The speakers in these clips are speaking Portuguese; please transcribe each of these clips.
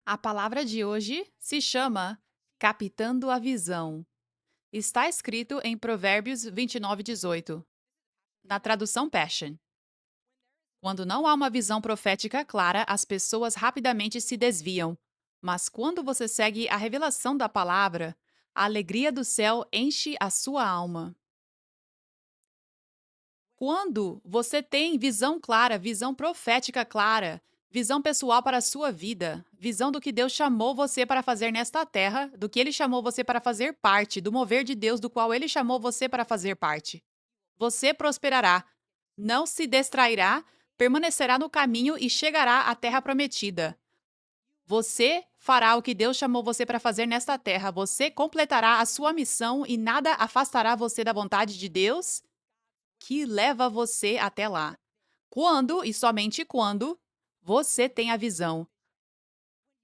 A palavra de hoje se chama Captando a Visão. Está escrito em Provérbios 29:18, na tradução Passion. Quando não há uma visão profética clara, as pessoas rapidamente se desviam. Mas quando você segue a revelação da palavra, a alegria do céu enche a sua alma. Quando você tem visão clara, visão profética clara, visão pessoal para a sua vida, visão do que Deus chamou você para fazer nesta terra, do que Ele chamou você para fazer parte, do mover de Deus do qual Ele chamou você para fazer parte. Você prosperará, não se distrairá, permanecerá no caminho e chegará à terra prometida. Você fará o que Deus chamou você para fazer nesta terra. Você completará a sua missão e nada afastará você da vontade de Deus que leva você até lá. Quando e somente quando você tem a visão.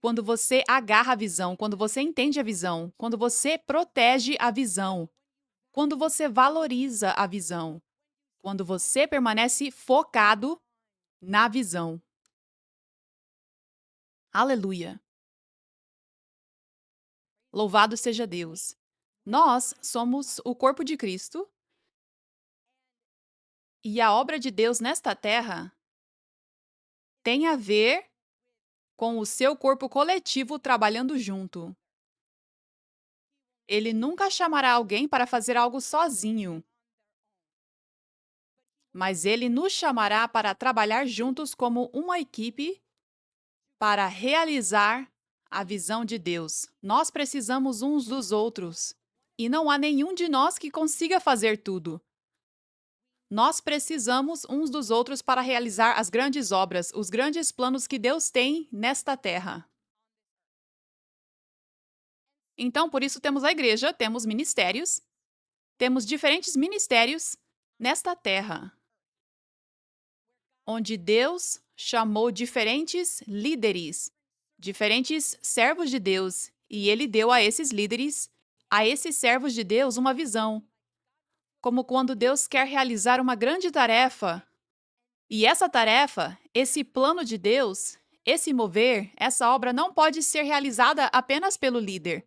Quando você agarra a visão, quando você entende a visão, quando você protege a visão, quando você valoriza a visão, quando você permanece focado na visão. Aleluia! Louvado seja Deus! Nós somos o corpo de Cristo e a obra de Deus nesta terra tem a ver com o seu corpo coletivo trabalhando junto. Ele nunca chamará alguém para fazer algo sozinho, mas ele nos chamará para trabalhar juntos como uma equipe para realizar a visão de Deus. Nós precisamos uns dos outros e não há nenhum de nós que consiga fazer tudo. Nós precisamos uns dos outros para realizar as grandes obras, os grandes planos que Deus tem nesta terra. Então, por isso temos a igreja, temos ministérios, temos diferentes ministérios nesta terra, onde Deus chamou diferentes líderes, diferentes servos de Deus, e ele deu a esses líderes, a esses servos de Deus, uma visão. Como quando Deus quer realizar uma grande tarefa, e essa tarefa, esse plano de Deus, esse mover, essa obra não pode ser realizada apenas pelo líder.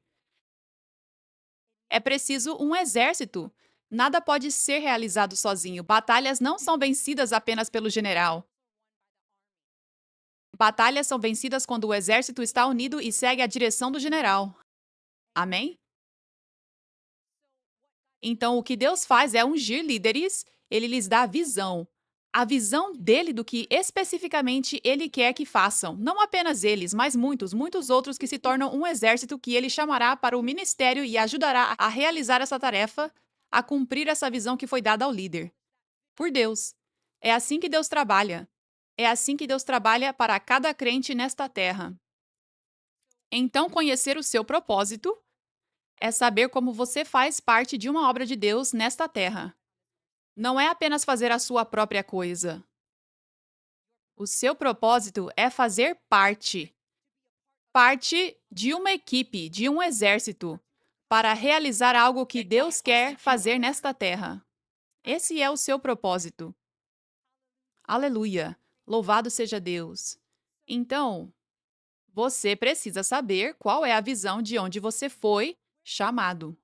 É preciso um exército. Nada pode ser realizado sozinho. Batalhas não são vencidas apenas pelo general. Batalhas são vencidas quando o exército está unido e segue a direção do general. Amém? Então, o que Deus faz é ungir líderes, ele lhes dá a visão dele do que especificamente ele quer que façam. Não apenas eles, mas muitos, muitos outros que se tornam um exército que ele chamará para o ministério e ajudará a realizar essa tarefa, a cumprir essa visão que foi dada ao líder. Por Deus. É assim que Deus trabalha. É assim que Deus trabalha para cada crente nesta terra. Então, conhecer o seu propósito é saber como você faz parte de uma obra de Deus nesta terra. Não é apenas fazer a sua própria coisa. O seu propósito é fazer parte de uma equipe, de um exército, para realizar algo que Deus quer fazer nesta terra. Esse é o seu propósito. Aleluia! Louvado seja Deus! Então, você precisa saber qual é a visão de onde você foi chamado.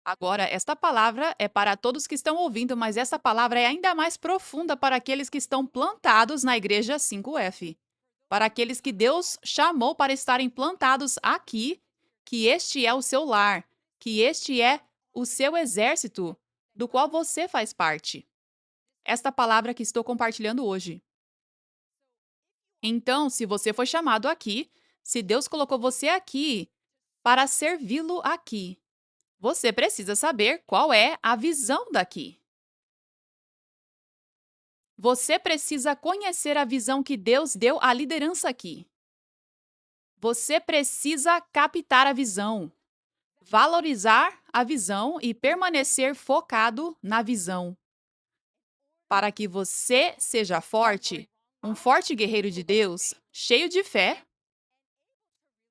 Agora, esta palavra é para todos que estão ouvindo, mas essa palavra é ainda mais profunda para aqueles que estão plantados na Igreja 5F. Para aqueles que Deus chamou para estarem plantados aqui, que este é o seu lar, que este é o seu exército, do qual você faz parte. Esta palavra que estou compartilhando hoje. Então, se você foi chamado aqui, se Deus colocou você aqui para servi-lo aqui, você precisa saber qual é a visão daqui. Você precisa conhecer a visão que Deus deu à liderança aqui. Você precisa captar a visão, valorizar a visão e permanecer focado na visão. Para que você seja forte, um forte guerreiro de Deus, cheio de fé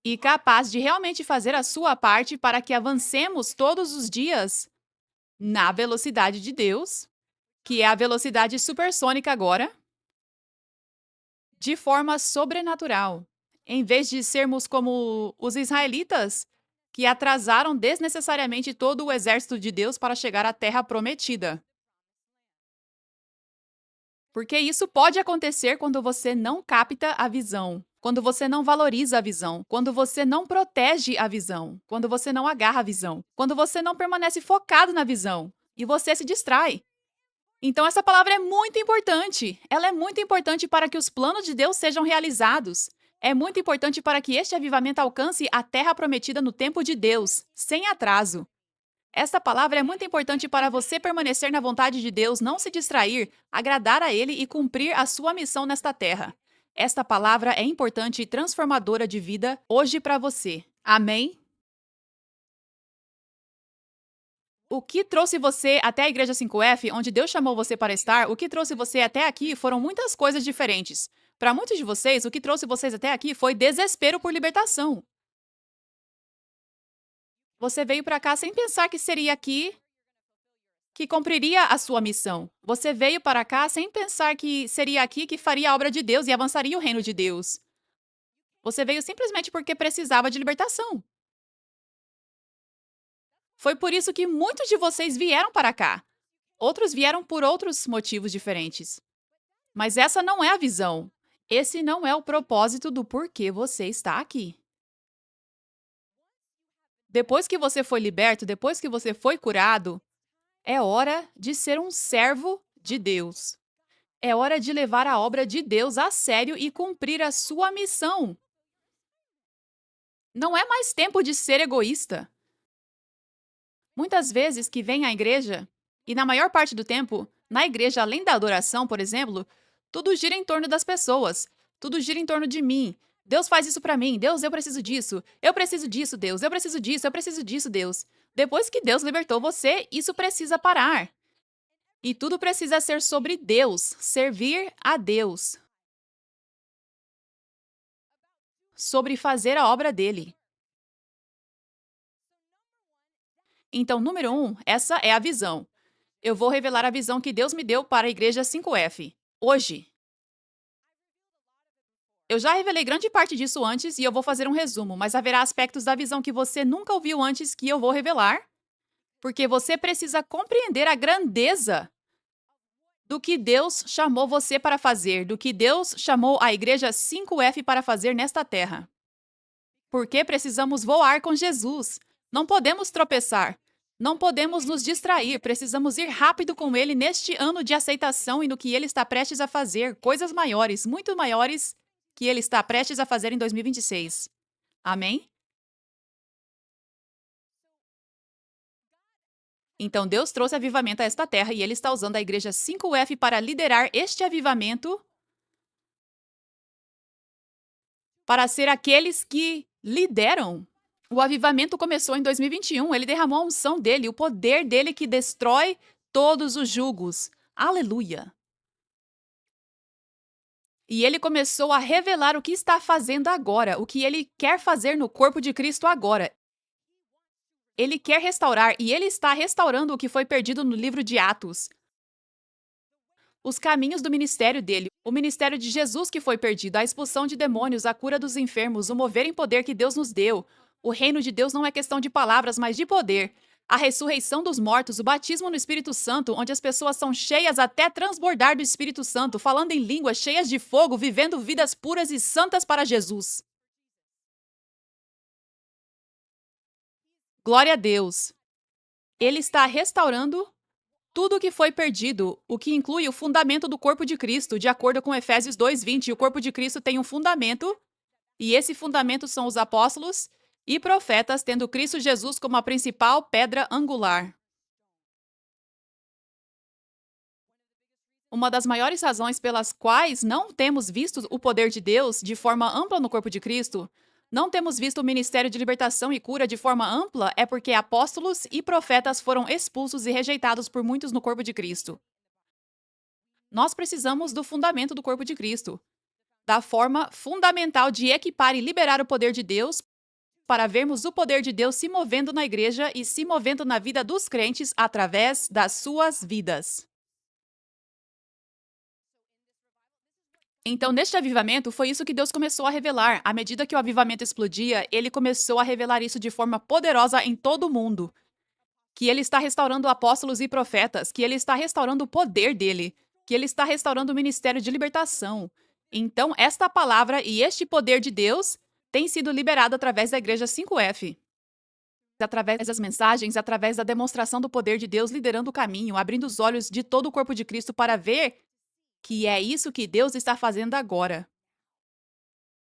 e capaz de realmente fazer a sua parte para que avancemos todos os dias na velocidade de Deus, que é a velocidade supersônica agora, de forma sobrenatural. Em vez de sermos como os israelitas, que atrasaram desnecessariamente todo o exército de Deus para chegar à terra prometida. Porque isso pode acontecer quando você não capta a visão, quando você não valoriza a visão, quando você não protege a visão, quando você não agarra a visão, quando você não permanece focado na visão e você se distrai. Então, essa palavra é muito importante. Ela é muito importante para que os planos de Deus sejam realizados. É muito importante para que este avivamento alcance a terra prometida no tempo de Deus, sem atraso. Esta palavra é muito importante para você permanecer na vontade de Deus, não se distrair, agradar a Ele e cumprir a sua missão nesta terra. Esta palavra é importante e transformadora de vida hoje para você. Amém? O que trouxe você até a Igreja 5F, onde Deus chamou você para estar, o que trouxe você até aqui foram muitas coisas diferentes. Para muitos de vocês, o que trouxe vocês até aqui foi desespero por libertação. Você veio para cá sem pensar que seria aqui que cumpriria a sua missão. Você veio para cá sem pensar que seria aqui que faria a obra de Deus e avançaria o reino de Deus. Você veio simplesmente porque precisava de libertação. Foi por isso que muitos de vocês vieram para cá. Outros vieram por outros motivos diferentes. Mas essa não é a visão. Esse não é o propósito do porquê você está aqui. Depois que você foi liberto, depois que você foi curado, é hora de ser um servo de Deus. É hora de levar a obra de Deus a sério e cumprir a sua missão. Não é mais tempo de ser egoísta. Muitas vezes que vem à igreja, e na maior parte do tempo, na igreja, além da adoração, por exemplo, tudo gira em torno das pessoas. Tudo gira em torno de mim. Deus faz isso pra mim. Deus, eu preciso disso. Eu preciso disso, Deus. Eu preciso disso. Eu preciso disso, Deus. Depois que Deus libertou você, isso precisa parar. E tudo precisa ser sobre Deus, servir a Deus, sobre fazer a obra dele. Então, número 1, essa é a visão. Eu vou revelar a visão que Deus me deu para a Igreja 5F, hoje. Eu já revelei grande parte disso antes e eu vou fazer um resumo, mas haverá aspectos da visão que você nunca ouviu antes que eu vou revelar, porque você precisa compreender a grandeza do que Deus chamou você para fazer, do que Deus chamou a Igreja 5F para fazer nesta terra. Porque precisamos voar com Jesus. Não podemos tropeçar. Não podemos nos distrair. Precisamos ir rápido com Ele neste ano de aceitação e no que Ele está prestes a fazer. Coisas maiores, muito maiores, que Ele está prestes a fazer em 2026. Amém? Então Deus trouxe avivamento a esta terra e Ele está usando a Igreja 5F para liderar este avivamento, para ser aqueles que lideram. O avivamento começou em 2021. Ele derramou a unção dele, o poder dele que destrói todos os jugos. Aleluia! E ele começou a revelar o que está fazendo agora, o que ele quer fazer no corpo de Cristo agora. Ele quer restaurar e ele está restaurando o que foi perdido no livro de Atos. Os caminhos do ministério dele, o ministério de Jesus que foi perdido, a expulsão de demônios, a cura dos enfermos, o mover em poder que Deus nos deu. O reino de Deus não é questão de palavras, mas de poder. A ressurreição dos mortos, o batismo no Espírito Santo, onde as pessoas são cheias até transbordar do Espírito Santo, falando em línguas cheias de fogo, vivendo vidas puras e santas para Jesus. Glória a Deus. Ele está restaurando tudo o que foi perdido, o que inclui o fundamento do corpo de Cristo, de acordo com Efésios 2:20. O corpo de Cristo tem um fundamento, e esse fundamento são os apóstolos e profetas, tendo Cristo Jesus como a principal pedra angular. Uma das maiores razões pelas quais não temos visto o poder de Deus de forma ampla no corpo de Cristo, não temos visto o ministério de libertação e cura de forma ampla, é porque apóstolos e profetas foram expulsos e rejeitados por muitos no corpo de Cristo. Nós precisamos do fundamento do corpo de Cristo, da forma fundamental de equipar e liberar o poder de Deus para vermos o poder de Deus se movendo na igreja e se movendo na vida dos crentes através das suas vidas. Então, neste avivamento, foi isso que Deus começou a revelar. À medida que o avivamento explodia, ele começou a revelar isso de forma poderosa em todo o mundo. Que ele está restaurando apóstolos e profetas, que ele está restaurando o poder dele, que ele está restaurando o ministério de libertação. Então, esta palavra e este poder de Deus tem sido liberado através da igreja 5F. Através das mensagens, através da demonstração do poder de Deus liderando o caminho, abrindo os olhos de todo o corpo de Cristo para ver que é isso que Deus está fazendo agora.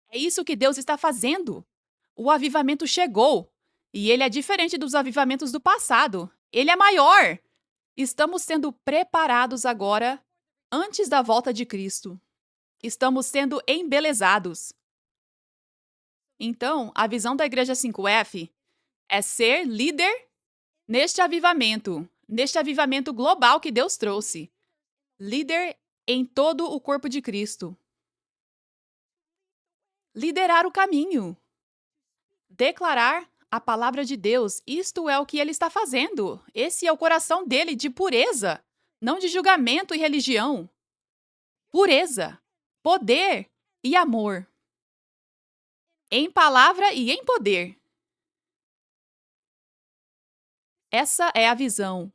É isso que Deus está fazendo. O avivamento chegou. E ele é diferente dos avivamentos do passado. Ele é maior. Estamos sendo preparados agora antes da volta de Cristo. Estamos sendo embelezados. Então, a visão da Igreja 5F é ser líder neste avivamento global que Deus trouxe. Líder em todo o corpo de Cristo. Liderar o caminho. Declarar a palavra de Deus. Isto é o que ele está fazendo. Esse é o coração dele de pureza, não de julgamento e religião. Pureza, poder e amor. Em palavra e em poder. Essa é a visão.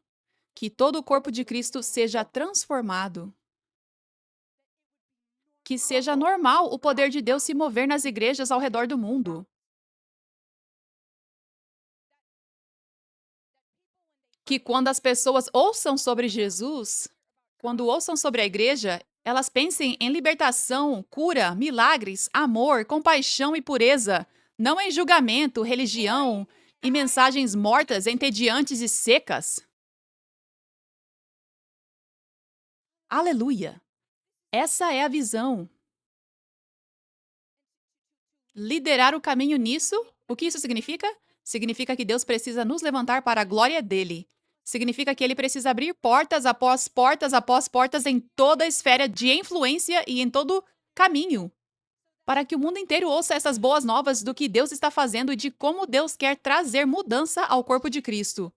Que todo o corpo de Cristo seja transformado. Que seja normal o poder de Deus se mover nas igrejas ao redor do mundo. Que quando as pessoas ouçam sobre Jesus, quando ouçam sobre a igreja, elas pensem em libertação, cura, milagres, amor, compaixão e pureza, não em julgamento, religião e mensagens mortas, entediantes e secas. Aleluia! Essa é a visão. Liderar o caminho nisso, o que isso significa? Significa que Deus precisa nos levantar para a glória dele. Significa que ele precisa abrir portas após portas em toda a esfera de influência e em todo caminho, para que o mundo inteiro ouça essas boas novas do que Deus está fazendo e de como Deus quer trazer mudança ao corpo de Cristo.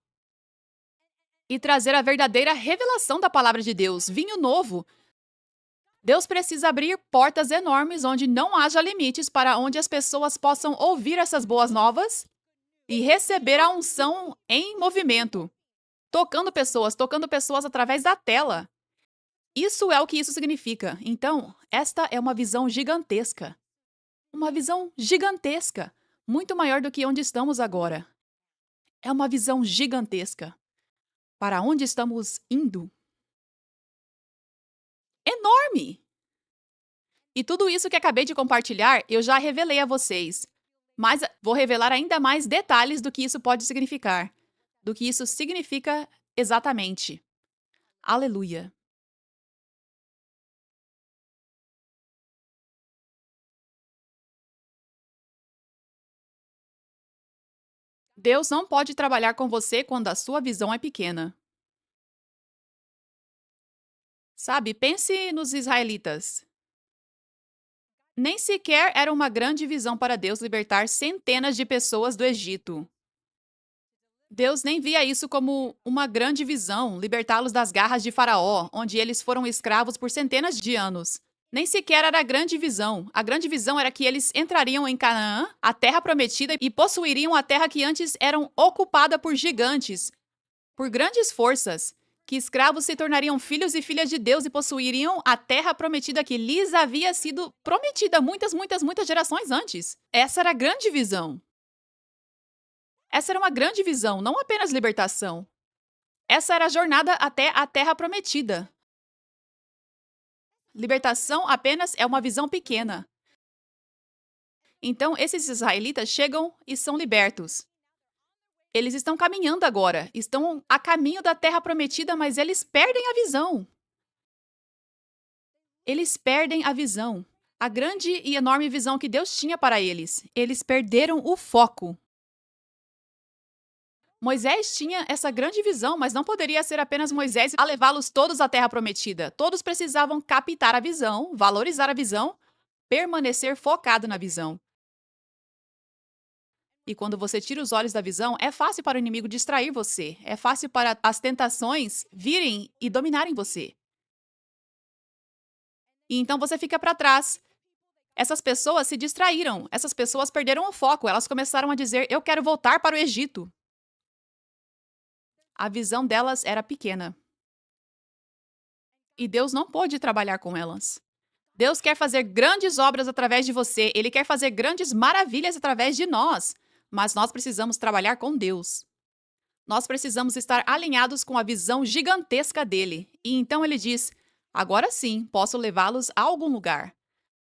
E trazer a verdadeira revelação da palavra de Deus, vinho novo. Deus precisa abrir portas enormes onde não haja limites para onde as pessoas possam ouvir essas boas novas e receber a unção em movimento. Tocando pessoas através da tela. Isso é o que isso significa. Então, esta é uma visão gigantesca. Uma visão gigantesca. Muito maior do que onde estamos agora. É uma visão gigantesca. Para onde estamos indo? Enorme! E tudo isso que acabei de compartilhar, eu já revelei a vocês. Mas vou revelar ainda mais detalhes do que isso pode significar. Do que isso significa exatamente. Aleluia. Deus não pode trabalhar com você quando a sua visão é pequena. Sabe, pense nos israelitas. Nem sequer era uma grande visão para Deus libertar centenas de pessoas do Egito. Deus nem via isso como uma grande visão, libertá-los das garras de Faraó, onde eles foram escravos por centenas de anos. Nem sequer era a grande visão. A grande visão era que eles entrariam em Canaã, a terra prometida, e possuiriam a terra que antes era ocupada por gigantes, por grandes forças, que escravos se tornariam filhos e filhas de Deus e possuiriam a terra prometida que lhes havia sido prometida muitas gerações antes. Essa era a grande visão. Essa era uma grande visão, não apenas libertação. Essa era a jornada até a terra prometida. Libertação apenas é uma visão pequena. Então, esses israelitas chegam e são libertos. Eles estão caminhando agora, estão a caminho da terra prometida, mas eles perdem a visão. Eles perdem a visão. A grande e enorme visão que Deus tinha para eles. Eles perderam o foco. Moisés tinha essa grande visão, mas não poderia ser apenas Moisés a levá-los todos à terra prometida. Todos precisavam captar a visão, valorizar a visão, permanecer focado na visão. E quando você tira os olhos da visão, é fácil para o inimigo distrair você. É fácil para as tentações virem e dominarem você. E então você fica para trás. Essas pessoas se distraíram, essas pessoas perderam o foco, elas começaram a dizer: "Eu quero voltar para o Egito". A visão delas era pequena e Deus não pôde trabalhar com elas. Deus quer fazer grandes obras através de você, ele quer fazer grandes maravilhas através de nós, mas nós precisamos trabalhar com Deus. Nós precisamos estar alinhados com a visão gigantesca dele. E então ele diz: agora sim, posso levá-los a algum lugar.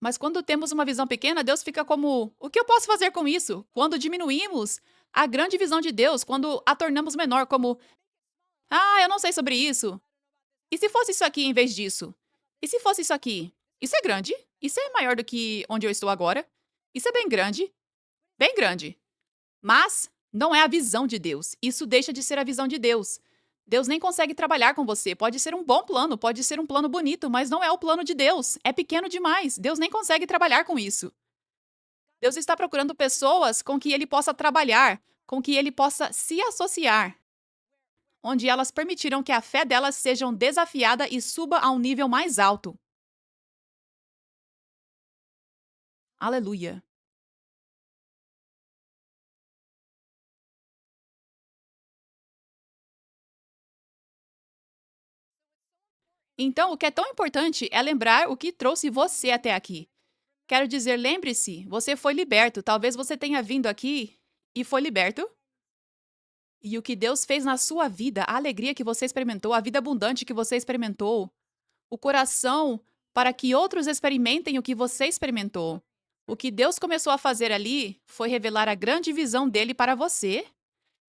Mas quando temos uma visão pequena, Deus fica como: o que eu posso fazer com isso? Quando diminuímos a grande visão de Deus, quando a tornamos menor, como: eu não sei sobre isso. E se fosse isso aqui em vez disso? E se fosse isso aqui? Isso é grande? Isso é maior do que onde eu estou agora? Isso é bem grande? Bem grande. Mas não é a visão de Deus. Isso deixa de ser a visão de Deus. Deus nem consegue trabalhar com você. Pode ser um bom plano, pode ser um plano bonito, mas não é o plano de Deus. É pequeno demais. Deus nem consegue trabalhar com isso. Deus está procurando pessoas com que ele possa trabalhar, com que ele possa se associar, onde elas permitiram que a fé delas seja desafiada e suba a um nível mais alto. Aleluia. Então, o que é tão importante é lembrar o que trouxe você até aqui. Quero dizer, lembre-se, você foi liberto. Talvez você tenha vindo aqui e foi liberto. E o que Deus fez na sua vida, a alegria que você experimentou, a vida abundante que você experimentou, o coração para que outros experimentem o que você experimentou. O que Deus começou a fazer ali foi revelar a grande visão dele para você.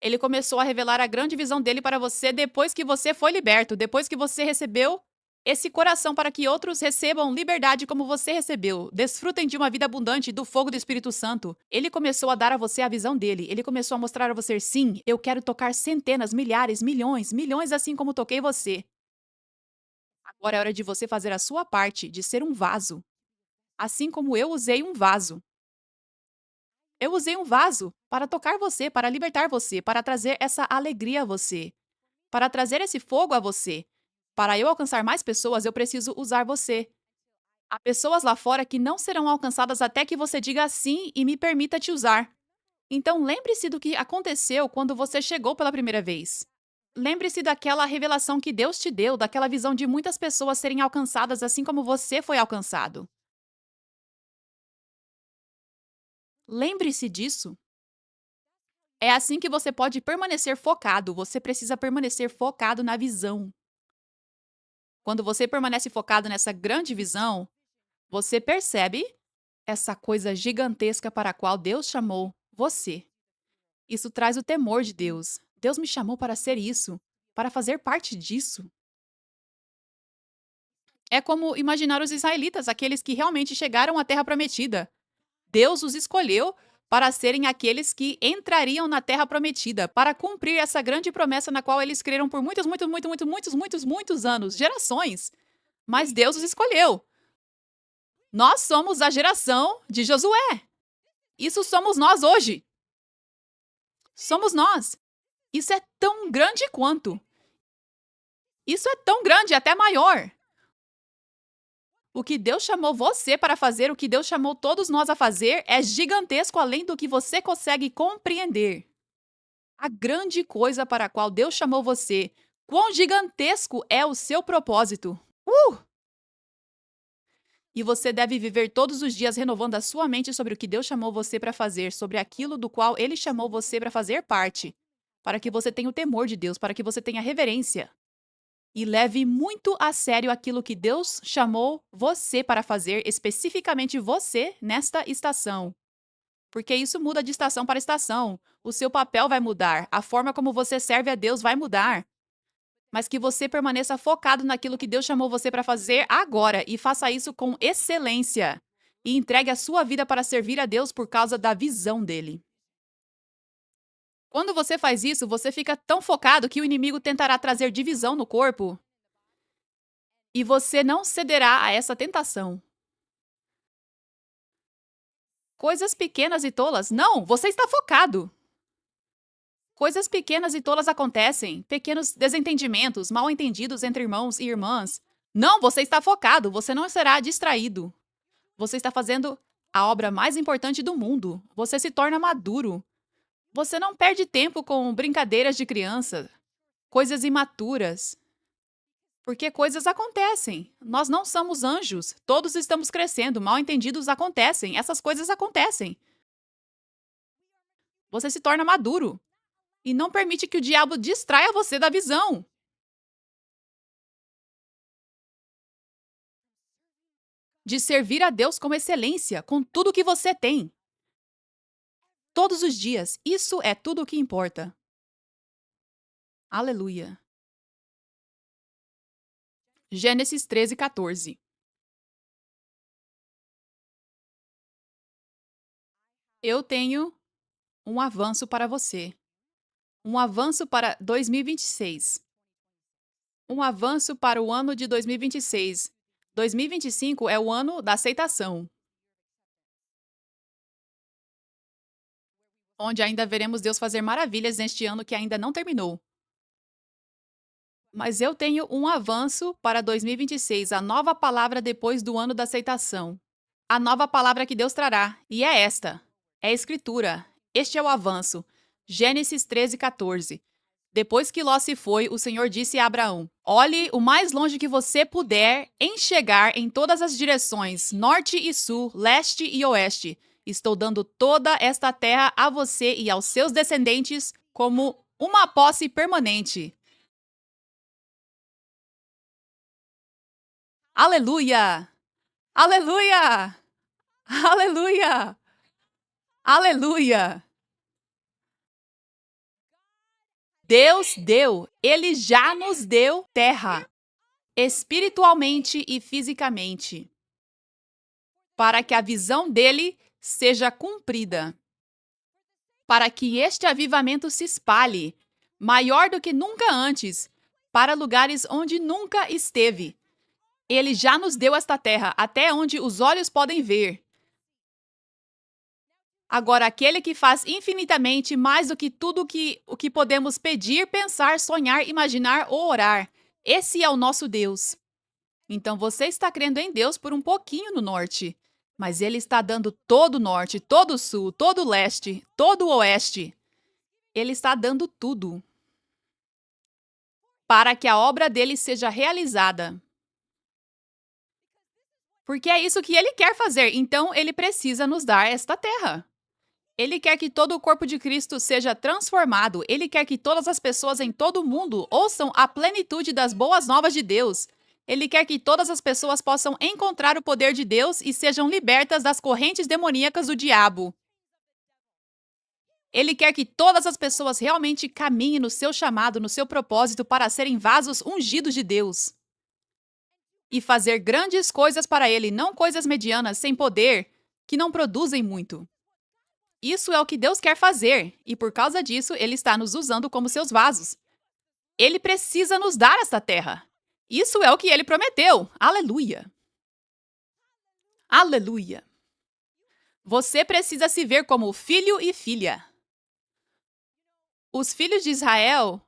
Ele começou a revelar a grande visão dele para você depois que você foi liberto, depois que você recebeu esse coração para que outros recebam liberdade como você recebeu. Desfrutem de uma vida abundante do fogo do Espírito Santo. Ele começou a dar a você a visão dele. Ele começou a mostrar a você, sim, eu quero tocar centenas, milhares, milhões, milhões assim como toquei você. Agora é hora de você fazer a sua parte, de ser um vaso. Assim como eu usei um vaso. Eu usei um vaso para tocar você, para libertar você, para trazer essa alegria a você, para trazer esse fogo a você. Para eu alcançar mais pessoas, eu preciso usar você. Há pessoas lá fora que não serão alcançadas até que você diga sim e me permita te usar. Então lembre-se do que aconteceu quando você chegou pela primeira vez. Lembre-se daquela revelação que Deus te deu, daquela visão de muitas pessoas serem alcançadas assim como você foi alcançado. Lembre-se disso. É assim que você pode permanecer focado. Você precisa permanecer focado na visão. Quando você permanece focado nessa grande visão, você percebe essa coisa gigantesca para a qual Deus chamou você. Isso traz o temor de Deus. Deus me chamou para ser isso, para fazer parte disso. É como imaginar os israelitas, aqueles que realmente chegaram à terra prometida. Deus os escolheu para serem aqueles que entrariam na terra prometida, para cumprir essa grande promessa na qual eles creram por muitos, muitos, muitos, muitos, muitos, muitos, muitos anos, gerações. Mas Deus os escolheu. Nós somos a geração de Josué. Isso somos nós hoje. Somos nós. Isso é tão grande quanto. Isso é tão grande, até maior. O que Deus chamou você para fazer, o que Deus chamou todos nós a fazer, é gigantesco além do que você consegue compreender. A grande coisa para a qual Deus chamou você, quão gigantesco é o seu propósito. E você deve viver todos os dias renovando a sua mente sobre o que Deus chamou você para fazer, sobre aquilo do qual Ele chamou você para fazer parte, para que você tenha o temor de Deus, para que você tenha reverência. E leve muito a sério aquilo que Deus chamou você para fazer, especificamente você, nesta estação. Porque isso muda de estação para estação. O seu papel vai mudar, a forma como você serve a Deus vai mudar. Mas que você permaneça focado naquilo que Deus chamou você para fazer agora e faça isso com excelência. E entregue a sua vida para servir a Deus por causa da visão dele. Quando você faz isso, você fica tão focado que o inimigo tentará trazer divisão no corpo e você não cederá a essa tentação. Coisas pequenas e tolas. Não, você está focado. Coisas pequenas e tolas acontecem, pequenos desentendimentos, mal entendidos entre irmãos e irmãs. Não, você está focado, você não será distraído. Você está fazendo a obra mais importante do mundo. Você se torna maduro. Você não perde tempo com brincadeiras de criança, coisas imaturas, porque coisas acontecem. Nós não somos anjos. Todos estamos crescendo. Mal entendidos acontecem. Essas coisas acontecem. Você se torna maduro e não permite que o diabo distraia você da visão. De servir a Deus com excelência, com tudo que você tem. Todos os dias. Isso é tudo o que importa. Aleluia. Gênesis 13:14. Eu tenho um avanço para você. Um avanço para 2026. Um avanço para o ano de 2026. 2025 é o ano da aceitação, onde ainda veremos Deus fazer maravilhas neste ano que ainda não terminou. Mas eu tenho um avanço para 2026, a nova palavra depois do ano da aceitação. A nova palavra que Deus trará, e é esta: é a Escritura. Este é o avanço. Gênesis 13:14. Depois que Ló se foi, o Senhor disse a Abraão: Olhe o mais longe que você puder enxergar em todas as direções, norte e sul, leste e oeste. Estou dando toda esta terra a você e aos seus descendentes como uma posse permanente. Aleluia! Aleluia! Aleluia! Aleluia! Deus deu, ele já nos deu terra, espiritualmente e fisicamente, para que a visão dele seja cumprida, para que este avivamento se espalhe, maior do que nunca antes, para lugares onde nunca esteve. Ele já nos deu esta terra, até onde os olhos podem ver. Agora, aquele que faz infinitamente mais do que tudo o que podemos pedir, pensar, sonhar, imaginar ou orar. Esse é o nosso Deus. Então você está crendo em Deus por um pouquinho no norte, mas Ele está dando todo o norte, todo o sul, todo o leste, todo o oeste. Ele está dando tudo para que a obra dele seja realizada. Porque é isso que Ele quer fazer, então Ele precisa nos dar esta terra. Ele quer que todo o corpo de Cristo seja transformado. Ele quer que todas as pessoas em todo o mundo ouçam a plenitude das boas novas de Deus. Ele quer que todas as pessoas possam encontrar o poder de Deus e sejam libertas das correntes demoníacas do diabo. Ele quer que todas as pessoas realmente caminhem no seu chamado, no seu propósito para serem vasos ungidos de Deus. E fazer grandes coisas para Ele, não coisas medianas, sem poder, que não produzem muito. Isso é o que Deus quer fazer, e por causa disso, Ele está nos usando como seus vasos. Ele precisa nos dar esta terra. Isso é o que Ele prometeu. Aleluia! Aleluia! Você precisa se ver como filho e filha. Os filhos de Israel,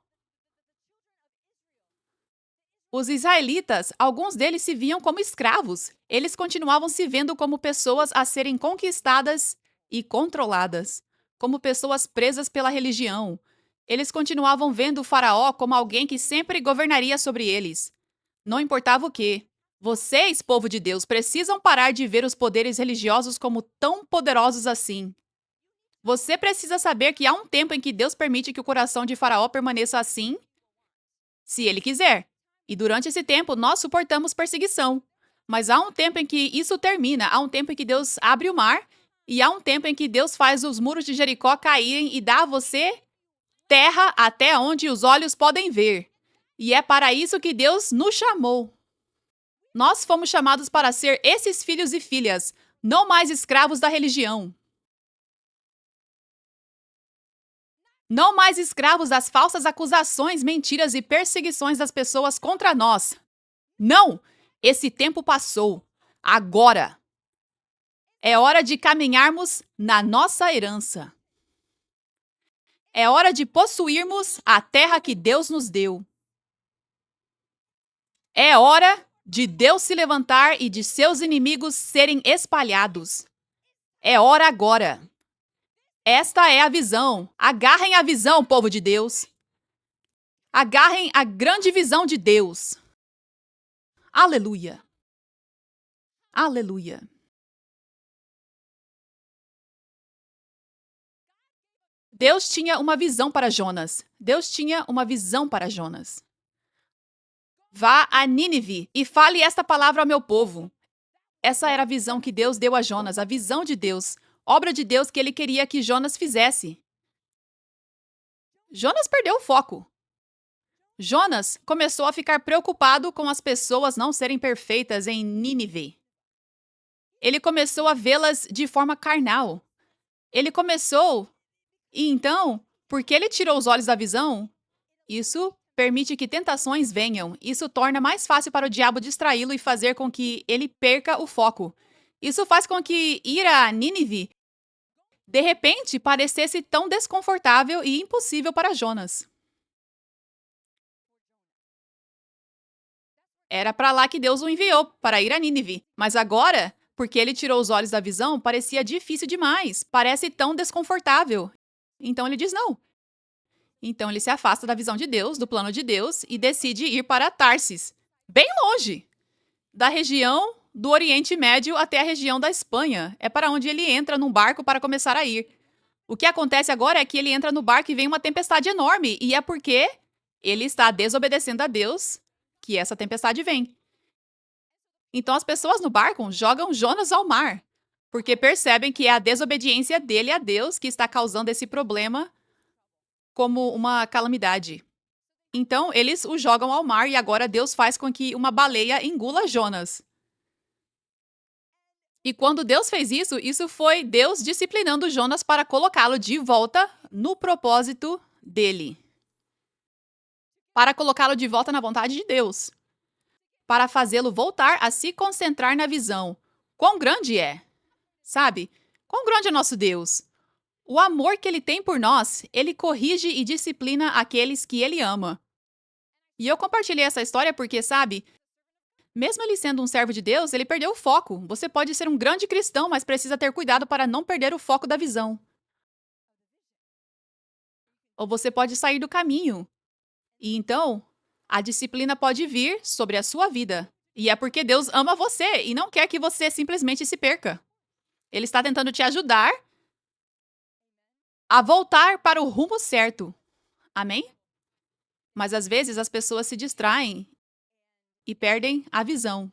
os israelitas, alguns deles se viam como escravos. Eles continuavam se vendo como pessoas a serem conquistadas e controladas, como pessoas presas pela religião. Eles continuavam vendo o faraó como alguém que sempre governaria sobre eles. Não importava o quê. Vocês, povo de Deus, precisam parar de ver os poderes religiosos como tão poderosos assim. Você precisa saber que há um tempo em que Deus permite que o coração de Faraó permaneça assim, se ele quiser. E durante esse tempo, nós suportamos perseguição. Mas há um tempo em que isso termina, há um tempo em que Deus abre o mar, e há um tempo em que Deus faz os muros de Jericó caírem e dá a você terra até onde os olhos podem ver. E é para isso que Deus nos chamou. Nós fomos chamados para ser esses filhos e filhas, não mais escravos da religião. Não mais escravos das falsas acusações, mentiras e perseguições das pessoas contra nós. Não! Esse tempo passou. Agora! É hora de caminharmos na nossa herança. É hora de possuirmos a terra que Deus nos deu. É hora de Deus se levantar e de seus inimigos serem espalhados. É hora agora. Esta é a visão. Agarrem a visão, povo de Deus. Agarrem a grande visão de Deus. Aleluia. Aleluia. Deus tinha uma visão para Jonas. Deus tinha uma visão para Jonas. Vá a Nínive e fale esta palavra ao meu povo. Essa era a visão que Deus deu a Jonas, a visão de Deus, obra de Deus que ele queria que Jonas fizesse. Jonas perdeu o foco. Jonas começou a ficar preocupado com as pessoas não serem perfeitas em Nínive. Ele começou a vê-las de forma carnal. Ele começou, e então, porque ele tirou os olhos da visão, isso permite que tentações venham. Isso torna mais fácil para o diabo distraí-lo e fazer com que ele perca o foco. Isso faz com que ir a Nínive, de repente, parecesse tão desconfortável e impossível para Jonas. Era para lá que Deus o enviou, para ir a Nínive. Mas agora, porque ele tirou os olhos da visão, parecia difícil demais. Parece tão desconfortável. Então ele diz não. Então ele se afasta da visão de Deus, do plano de Deus, e decide ir para Tarsis, bem longe, da região do Oriente Médio até a região da Espanha. É para onde ele entra num barco para começar a ir. O que acontece agora é que ele entra no barco e vem uma tempestade enorme, e é porque ele está desobedecendo a Deus que essa tempestade vem. Então as pessoas no barco jogam Jonas ao mar, porque percebem que é a desobediência dele a Deus que está causando esse problema como uma calamidade. Então eles o jogam ao mar e agora Deus faz com que uma baleia engula Jonas. E quando Deus fez isso, isso foi Deus disciplinando Jonas para colocá-lo de volta no propósito dele. Para colocá-lo de volta na vontade de Deus. Para fazê-lo voltar a se concentrar na visão. Quão grande é? Sabe? Quão grande é nosso Deus? O amor que ele tem por nós, ele corrige e disciplina aqueles que ele ama. E eu compartilhei essa história porque, sabe, mesmo ele sendo um servo de Deus, ele perdeu o foco. Você pode ser um grande cristão, mas precisa ter cuidado para não perder o foco da visão. Ou você pode sair do caminho. E então, a disciplina pode vir sobre a sua vida. E é porque Deus ama você e não quer que você simplesmente se perca. Ele está tentando te ajudar a voltar para o rumo certo. Amém? Mas às vezes as pessoas se distraem e perdem a visão.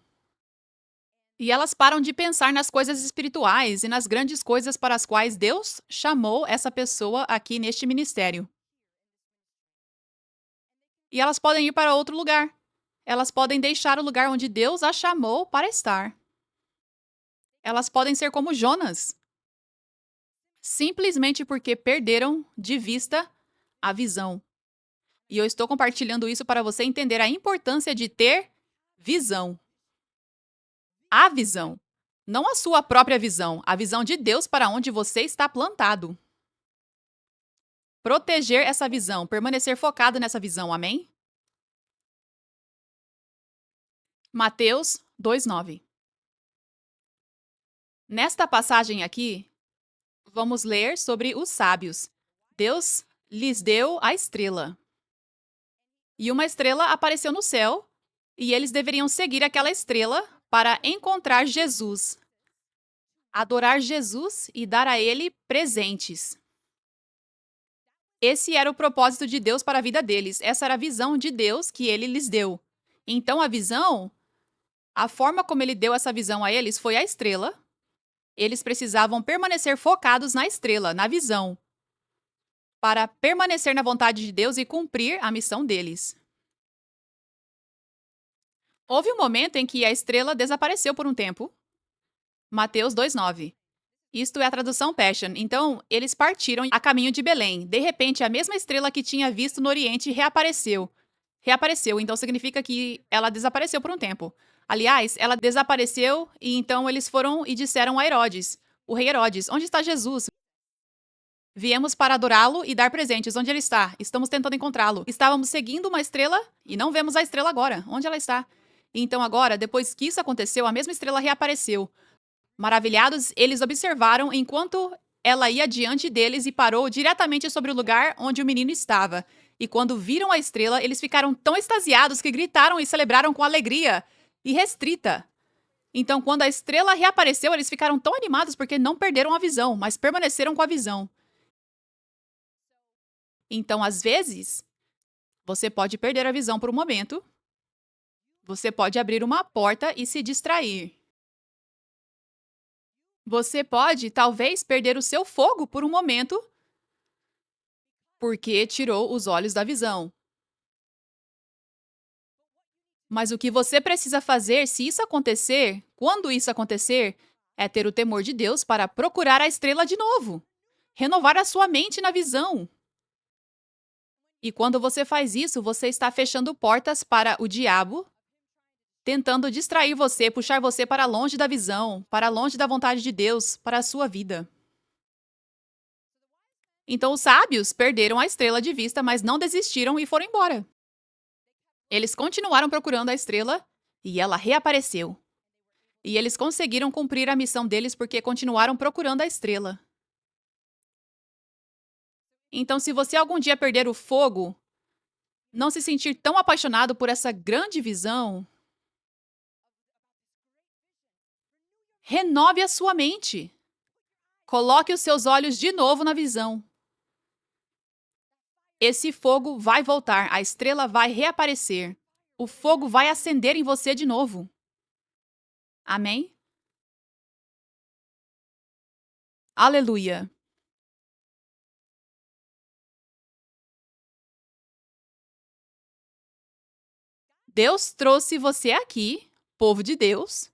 E elas param de pensar nas coisas espirituais e nas grandes coisas para as quais Deus chamou essa pessoa aqui neste ministério. E elas podem ir para outro lugar. Elas podem deixar o lugar onde Deus a chamou para estar. Elas podem ser como Jonas, simplesmente porque perderam de vista a visão. E eu estou compartilhando isso para você entender a importância de ter visão. A visão. Não a sua própria visão, a visão de Deus para onde você está plantado. Proteger essa visão, permanecer focado nessa visão, amém? Mateus 2:9. Nesta passagem aqui, vamos ler sobre os sábios. Deus lhes deu a estrela. E uma estrela apareceu no céu, e eles deveriam seguir aquela estrela para encontrar Jesus, adorar Jesus e dar a ele presentes. Esse era o propósito de Deus para a vida deles. Essa era a visão de Deus que ele lhes deu. Então a visão, a forma como ele deu essa visão a eles foi a estrela. Eles precisavam permanecer focados na estrela, na visão, para permanecer na vontade de Deus e cumprir a missão deles. Houve um momento em que a estrela desapareceu por um tempo. Mateus 2:9. Isto é a tradução Passion. Então, eles partiram a caminho de Belém. De repente, a mesma estrela que tinha visto no Oriente reapareceu. Então significa que ela desapareceu por um tempo. Aliás, ela desapareceu e então eles foram e disseram a Herodes, o rei Herodes, onde está Jesus? Viemos para adorá-lo e dar presentes. Onde ele está? Estamos tentando encontrá-lo. Estávamos seguindo uma estrela e não vemos a estrela agora. Onde ela está? Então agora, depois que isso aconteceu, a mesma estrela reapareceu. Maravilhados, eles observaram enquanto ela ia diante deles e parou diretamente sobre o lugar onde o menino estava. E quando viram a estrela, eles ficaram tão extasiados que gritaram e celebraram com alegria irrestrita. Então, quando a estrela reapareceu, eles ficaram tão animados porque não perderam a visão, mas permaneceram com a visão. Então, às vezes, você pode perder a visão por um momento, você pode abrir uma porta e se distrair. Você pode, talvez, perder o seu fogo por um momento porque tirou os olhos da visão. Mas o que você precisa fazer, se isso acontecer, quando isso acontecer, é ter o temor de Deus para procurar a estrela de novo. Renovar a sua mente na visão. E quando você faz isso, você está fechando portas para o diabo, tentando distrair você, puxar você para longe da visão, para longe da vontade de Deus, para a sua vida. Então os sábios perderam a estrela de vista, mas não desistiram e foram embora. Eles continuaram procurando a estrela e ela reapareceu. E eles conseguiram cumprir a missão deles porque continuaram procurando a estrela. Então, se você algum dia perder o fogo, não se sentir tão apaixonado por essa grande visão, renove a sua mente. Coloque os seus olhos de novo na visão. Esse fogo vai voltar, a estrela vai reaparecer. O fogo vai acender em você de novo. Amém? Aleluia! Deus trouxe você aqui, povo de Deus,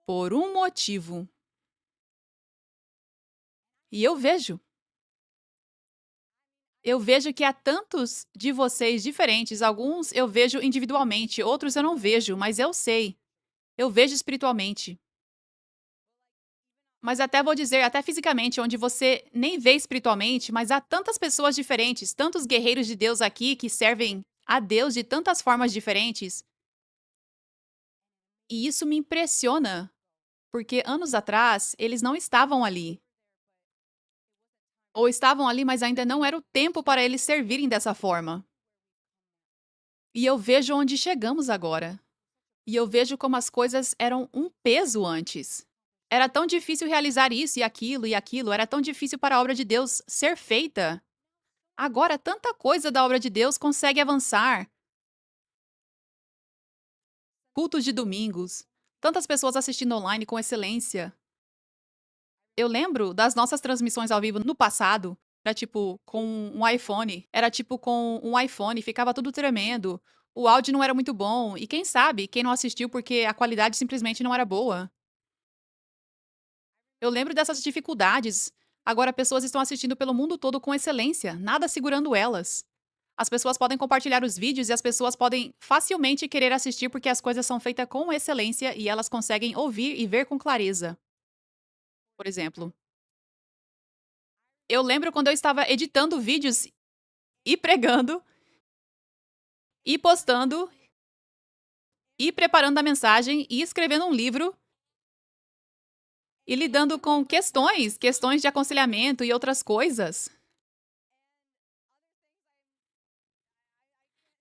por um motivo. E eu vejo que há tantos de vocês diferentes, alguns eu vejo individualmente, outros eu não vejo, mas eu sei. Eu vejo espiritualmente. Mas até vou dizer, até fisicamente, onde você nem vê espiritualmente, mas há tantas pessoas diferentes, tantos guerreiros de Deus aqui que servem a Deus de tantas formas diferentes. E isso me impressiona, porque anos atrás eles não estavam ali. Ou estavam ali, mas ainda não era o tempo para eles servirem dessa forma. E eu vejo onde chegamos agora. E eu vejo como as coisas eram um peso antes. Era tão difícil realizar isso e aquilo, era tão difícil para a obra de Deus ser feita. Agora, tanta coisa da obra de Deus consegue avançar. Cultos de domingos, tantas pessoas assistindo online com excelência. Eu lembro das nossas transmissões ao vivo no passado. Era tipo com um iPhone. Era tipo com um iPhone, ficava tudo tremendo. O áudio não era muito bom. E quem sabe, quem não assistiu porque a qualidade simplesmente não era boa. Eu lembro dessas dificuldades. Agora pessoas estão assistindo pelo mundo todo com excelência, nada segurando elas. As pessoas podem compartilhar os vídeos e as pessoas podem facilmente querer assistir porque as coisas são feitas com excelência e elas conseguem ouvir e ver com clareza. Por exemplo, eu lembro quando eu estava editando vídeos e pregando, e postando, e preparando a mensagem, e escrevendo um livro, e lidando com questões de aconselhamento e outras coisas.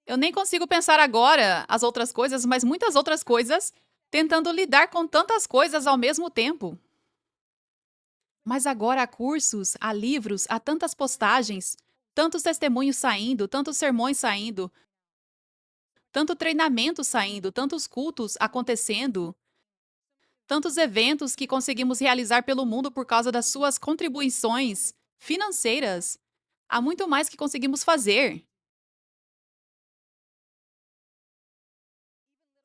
Eu nem consigo pensar agora as outras coisas, mas muitas outras coisas, tentando lidar com tantas coisas ao mesmo tempo. Mas agora há cursos, há livros, há tantas postagens, tantos testemunhos saindo, tantos sermões saindo, tanto treinamento saindo, tantos cultos acontecendo, tantos eventos que conseguimos realizar pelo mundo por causa das suas contribuições financeiras. Há muito mais que conseguimos fazer.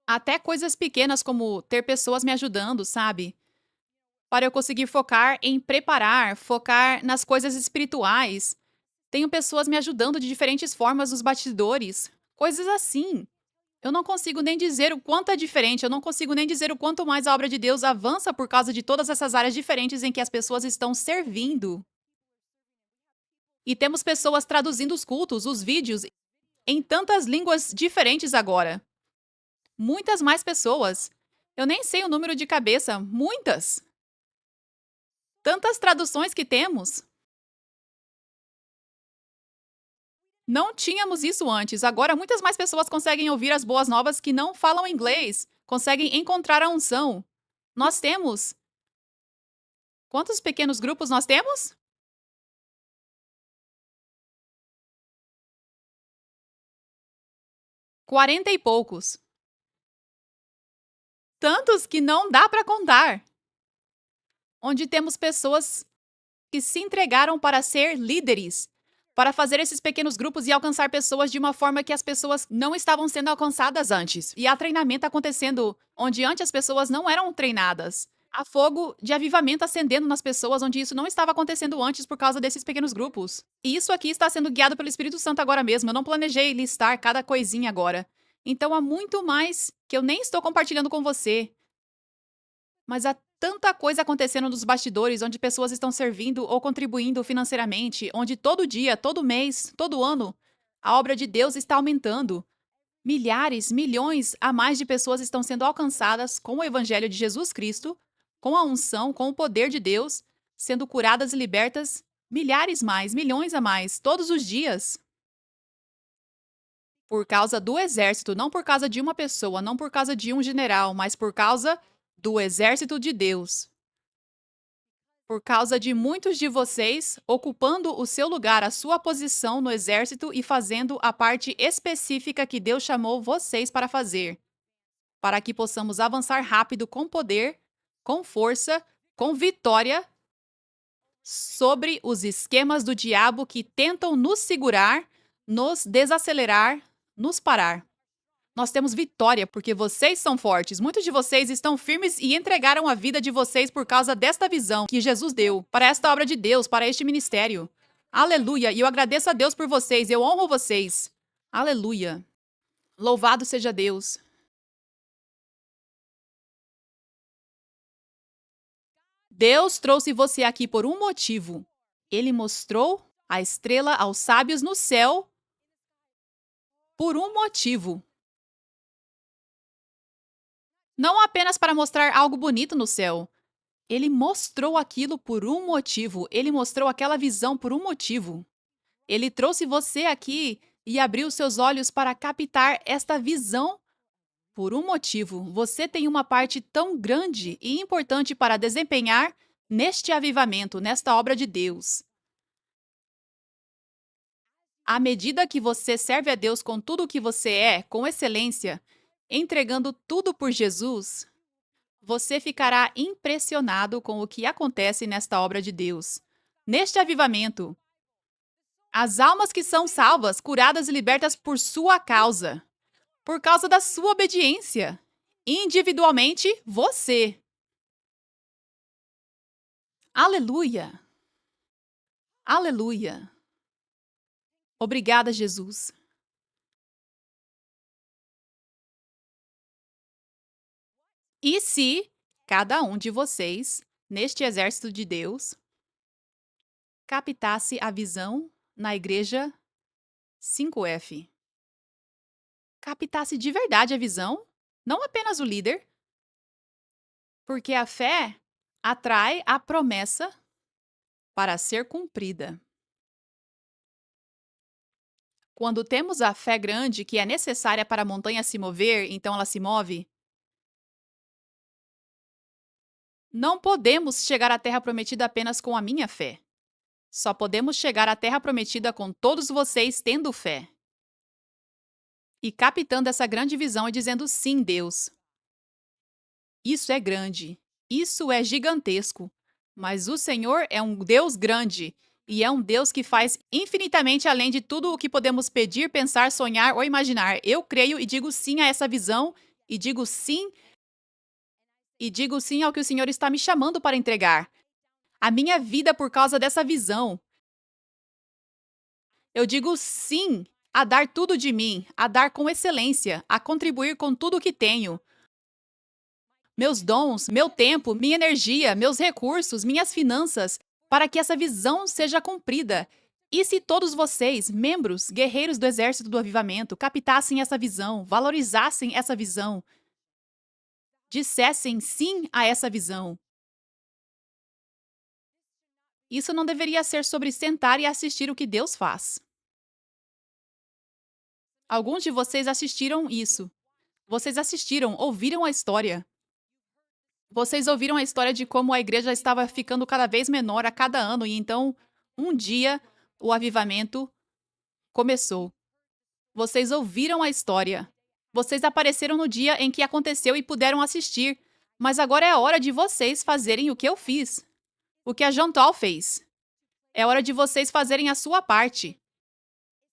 Até coisas pequenas como ter pessoas me ajudando, sabe? Para eu conseguir focar em preparar, focar nas coisas espirituais. Tenho pessoas me ajudando de diferentes formas nos bastidores, coisas assim. Eu não consigo nem dizer o quanto é diferente, eu não consigo nem dizer o quanto mais a obra de Deus avança por causa de todas essas áreas diferentes em que as pessoas estão servindo. E temos pessoas traduzindo os cultos, os vídeos, em tantas línguas diferentes agora. Muitas mais pessoas. Eu nem sei o número de cabeça. Muitas. Tantas traduções que temos. Não tínhamos isso antes. Agora, muitas mais pessoas conseguem ouvir as boas novas que não falam inglês. Conseguem encontrar a unção. Nós temos. Quantos pequenos grupos nós temos? 40 e poucos. Tantos que não dá para contar. Onde temos pessoas que se entregaram para ser líderes, para fazer esses pequenos grupos e alcançar pessoas de uma forma que as pessoas não estavam sendo alcançadas antes. E há treinamento acontecendo onde antes as pessoas não eram treinadas. Há fogo de avivamento acendendo nas pessoas onde isso não estava acontecendo antes por causa desses pequenos grupos. E isso aqui está sendo guiado pelo Espírito Santo agora mesmo. Eu não planejei listar cada coisinha agora. Então há muito mais que eu nem estou compartilhando com você. Mas há tanta coisa acontecendo nos bastidores, onde pessoas estão servindo ou contribuindo financeiramente, onde todo dia, todo mês, todo ano, a obra de Deus está aumentando. Milhares, milhões a mais de pessoas estão sendo alcançadas com o Evangelho de Jesus Cristo, com a unção, com o poder de Deus, sendo curadas e libertas. Milhares mais, milhões a mais, todos os dias. Por causa do exército, não por causa de uma pessoa, não por causa de um general, mas por causa do exército de Deus. Por causa de muitos de vocês ocupando o seu lugar, a sua posição no exército e fazendo a parte específica que Deus chamou vocês para fazer, para que possamos avançar rápido com poder, com força, com vitória sobre os esquemas do diabo que tentam nos segurar, nos desacelerar, nos parar. Nós temos vitória porque vocês são fortes. Muitos de vocês estão firmes e entregaram a vida de vocês por causa desta visão que Jesus deu para esta obra de Deus, para este ministério. Aleluia! E eu agradeço a Deus por vocês, eu honro vocês. Aleluia! Louvado seja Deus. Deus trouxe você aqui por um motivo. Ele mostrou a estrela aos sábios no céu por um motivo. Não apenas para mostrar algo bonito no céu. Ele mostrou aquilo por um motivo. Ele mostrou aquela visão por um motivo. Ele trouxe você aqui e abriu seus olhos para captar esta visão por um motivo. Você tem uma parte tão grande e importante para desempenhar neste avivamento, nesta obra de Deus. À medida que você serve a Deus com tudo o que você é, com excelência, entregando tudo por Jesus, você ficará impressionado com o que acontece nesta obra de Deus. Neste avivamento, as almas que são salvas, curadas e libertas por sua causa, por causa da sua obediência. Individualmente, você. Aleluia! Aleluia! Obrigada, Jesus. E se cada um de vocês, neste exército de Deus, captasse a visão na igreja 5F? Captasse de verdade a visão, não apenas o líder, porque a fé atrai a promessa para ser cumprida. Quando temos a fé grande que é necessária para a montanha se mover, então ela se move, não podemos chegar à terra prometida apenas com a minha fé. Só podemos chegar à terra prometida com todos vocês tendo fé. E captando essa grande visão e dizendo sim, Deus. Isso é grande. Isso é gigantesco. Mas o Senhor é um Deus grande e é um Deus que faz infinitamente além de tudo o que podemos pedir, pensar, sonhar ou imaginar. Eu creio e digo sim a essa visão e digo sim ao que o Senhor está me chamando para entregar. A minha vida por causa dessa visão. Eu digo sim a dar tudo de mim, a dar com excelência, a contribuir com tudo o que tenho. Meus dons, meu tempo, minha energia, meus recursos, minhas finanças, para que essa visão seja cumprida. E se todos vocês, membros, guerreiros do exército do avivamento, captassem essa visão, valorizassem essa visão, dissessem sim a essa visão? Isso não deveria ser sobre sentar e assistir o que Deus faz. Alguns de vocês assistiram isso. Vocês assistiram, ouviram a história. Vocês ouviram a história de como a igreja estava ficando cada vez menor a cada ano, e então, um dia, o avivamento começou. Vocês ouviram a história. Vocês apareceram no dia em que aconteceu e puderam assistir. Mas agora é a hora de vocês fazerem o que eu fiz. O que a Jantal fez. É hora de vocês fazerem a sua parte.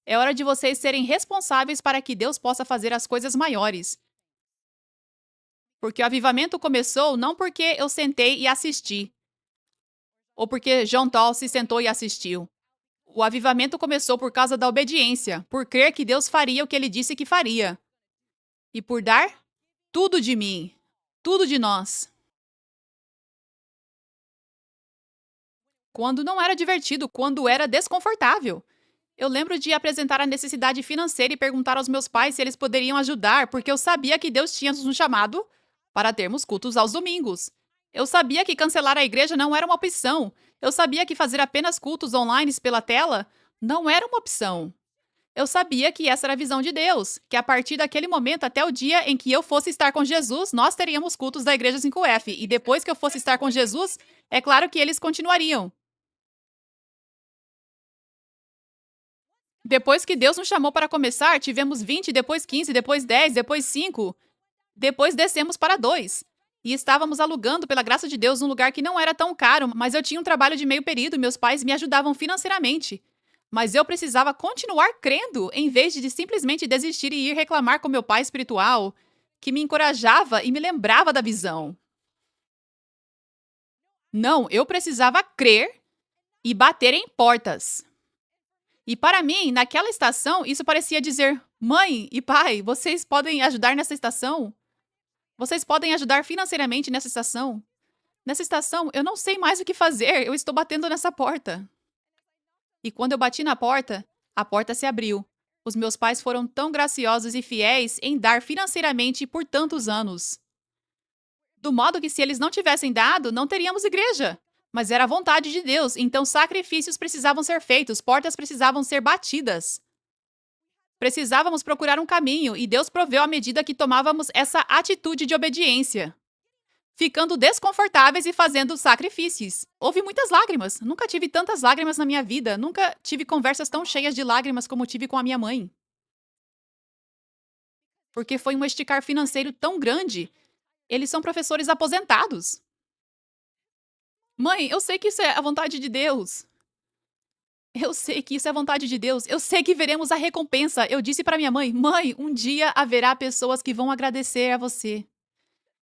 É hora de vocês serem responsáveis para que Deus possa fazer as coisas maiores. Porque o avivamento começou não porque eu sentei e assisti. Ou porque Jantal se sentou e assistiu. O avivamento começou por causa da obediência, por crer que Deus faria o que ele disse que faria. E por dar tudo de mim, tudo de nós. Quando não era divertido, quando era desconfortável. Eu lembro de apresentar a necessidade financeira e perguntar aos meus pais se eles poderiam ajudar, porque eu sabia que Deus tinha nos chamado para termos cultos aos domingos. Eu sabia que cancelar a igreja não era uma opção. Eu sabia que fazer apenas cultos online pela tela não era uma opção. Eu sabia que essa era a visão de Deus, que a partir daquele momento até o dia em que eu fosse estar com Jesus, nós teríamos cultos da Igreja 5F. E depois que eu fosse estar com Jesus, é claro que eles continuariam. Depois que Deus nos chamou para começar, tivemos 20, depois 15, depois 10, depois 5. Depois descemos para 2. E estávamos alugando, pela graça de Deus, um lugar que não era tão caro, mas eu tinha um trabalho de meio período e meus pais me ajudavam financeiramente. Mas eu precisava continuar crendo, em vez de simplesmente desistir e ir reclamar com meu pai espiritual, que me encorajava e me lembrava da visão. Não, eu precisava crer e bater em portas. E para mim, naquela estação, isso parecia dizer: mãe e pai, vocês podem ajudar nessa estação? Vocês podem ajudar financeiramente nessa estação? Nessa estação, eu não sei mais o que fazer, eu estou batendo nessa porta. E quando eu bati na porta, a porta se abriu. Os meus pais foram tão graciosos e fiéis em dar financeiramente por tantos anos. Do modo que se eles não tivessem dado, não teríamos igreja. Mas era a vontade de Deus, então sacrifícios precisavam ser feitos, portas precisavam ser batidas. Precisávamos procurar um caminho e Deus proveu à medida que tomávamos essa atitude de obediência. Ficando desconfortáveis e fazendo sacrifícios. Houve muitas lágrimas. Nunca tive tantas lágrimas na minha vida. Nunca tive conversas tão cheias de lágrimas como tive com a minha mãe. Porque foi um esticar financeiro tão grande. Eles são professores aposentados. Mãe, eu sei que isso é a vontade de Deus. Eu sei que isso é a vontade de Deus. Eu sei que veremos a recompensa. Eu disse para minha mãe: mãe, um dia haverá pessoas que vão agradecer a você.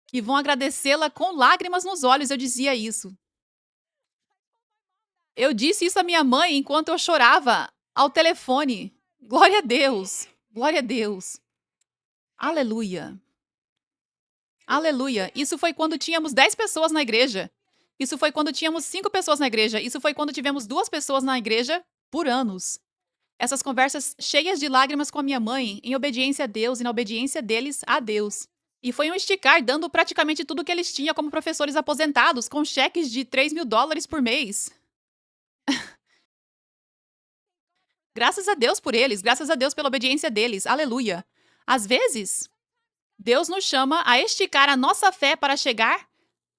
Que vão agradecê-la com lágrimas nos olhos. Eu dizia isso. Eu disse isso à minha mãe enquanto eu chorava ao telefone. Glória a Deus. Glória a Deus. Aleluia. Aleluia. Isso foi quando tínhamos 10 pessoas na igreja. Isso foi quando tínhamos 5 pessoas na igreja. Isso foi quando tivemos 2 pessoas na igreja por anos. Essas conversas cheias de lágrimas com a minha mãe, em obediência a Deus e na obediência deles a Deus. E foi um esticar dando praticamente tudo que eles tinham como professores aposentados, com cheques de $3.000 por mês. Graças a Deus por eles, graças a Deus pela obediência deles. Aleluia. Às vezes, Deus nos chama a esticar a nossa fé para chegar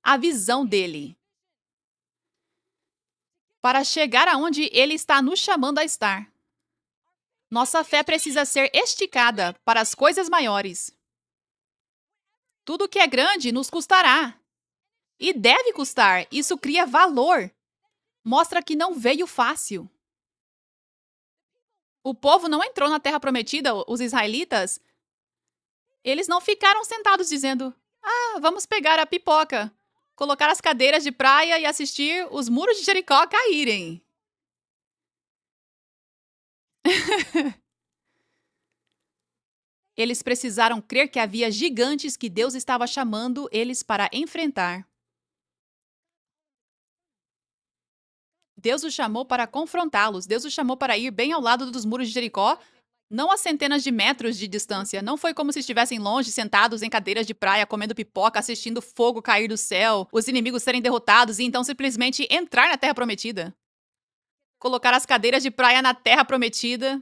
à visão dele. Para chegar aonde ele está nos chamando a estar. Nossa fé precisa ser esticada para as coisas maiores. Tudo que é grande nos custará. E deve custar. Isso cria valor. Mostra que não veio fácil. O povo não entrou na terra prometida, os israelitas. Eles não ficaram sentados dizendo: ah, vamos pegar a pipoca, colocar as cadeiras de praia e assistir os muros de Jericó caírem. Eles precisaram crer que havia gigantes que Deus estava chamando eles para enfrentar. Deus os chamou para confrontá-los. Deus os chamou para ir bem ao lado dos muros de Jericó, não a centenas de metros de distância. Não foi como se estivessem longe, sentados em cadeiras de praia, comendo pipoca, assistindo fogo cair do céu, os inimigos serem derrotados e então simplesmente entrar na Terra Prometida. Colocar as cadeiras de praia na Terra Prometida.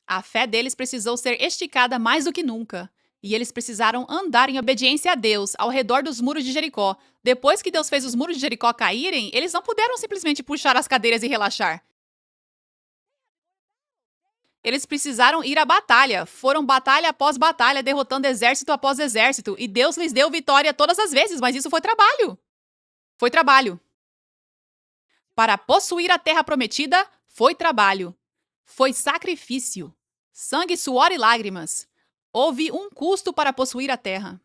A fé deles precisou ser esticada mais do que nunca. E eles precisaram andar em obediência a Deus, ao redor dos muros de Jericó. Depois que Deus fez os muros de Jericó caírem, eles não puderam simplesmente puxar as cadeiras e relaxar. Eles precisaram ir à batalha. Foram batalha após batalha, derrotando exército após exército. E Deus lhes deu vitória todas as vezes, mas isso foi trabalho. Foi trabalho. Para possuir a terra prometida, foi trabalho. Foi sacrifício. Sangue, suor e lágrimas. Houve um custo para possuir a terra.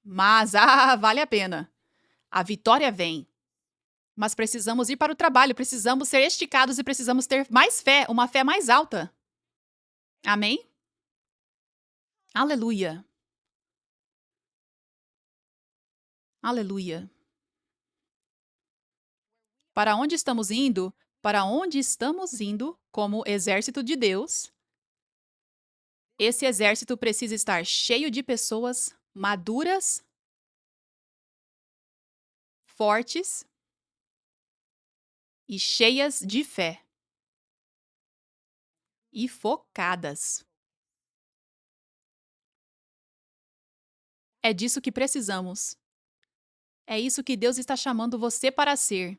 Mas, vale a pena. A vitória vem. Mas precisamos ir para o trabalho, precisamos ser esticados e precisamos ter mais fé, uma fé mais alta. Amém? Aleluia. Aleluia. Para onde estamos indo? Para onde estamos indo como exército de Deus? Esse exército precisa estar cheio de pessoas maduras, fortes e cheias de fé. E focadas. É disso que precisamos. É isso que Deus está chamando você para ser.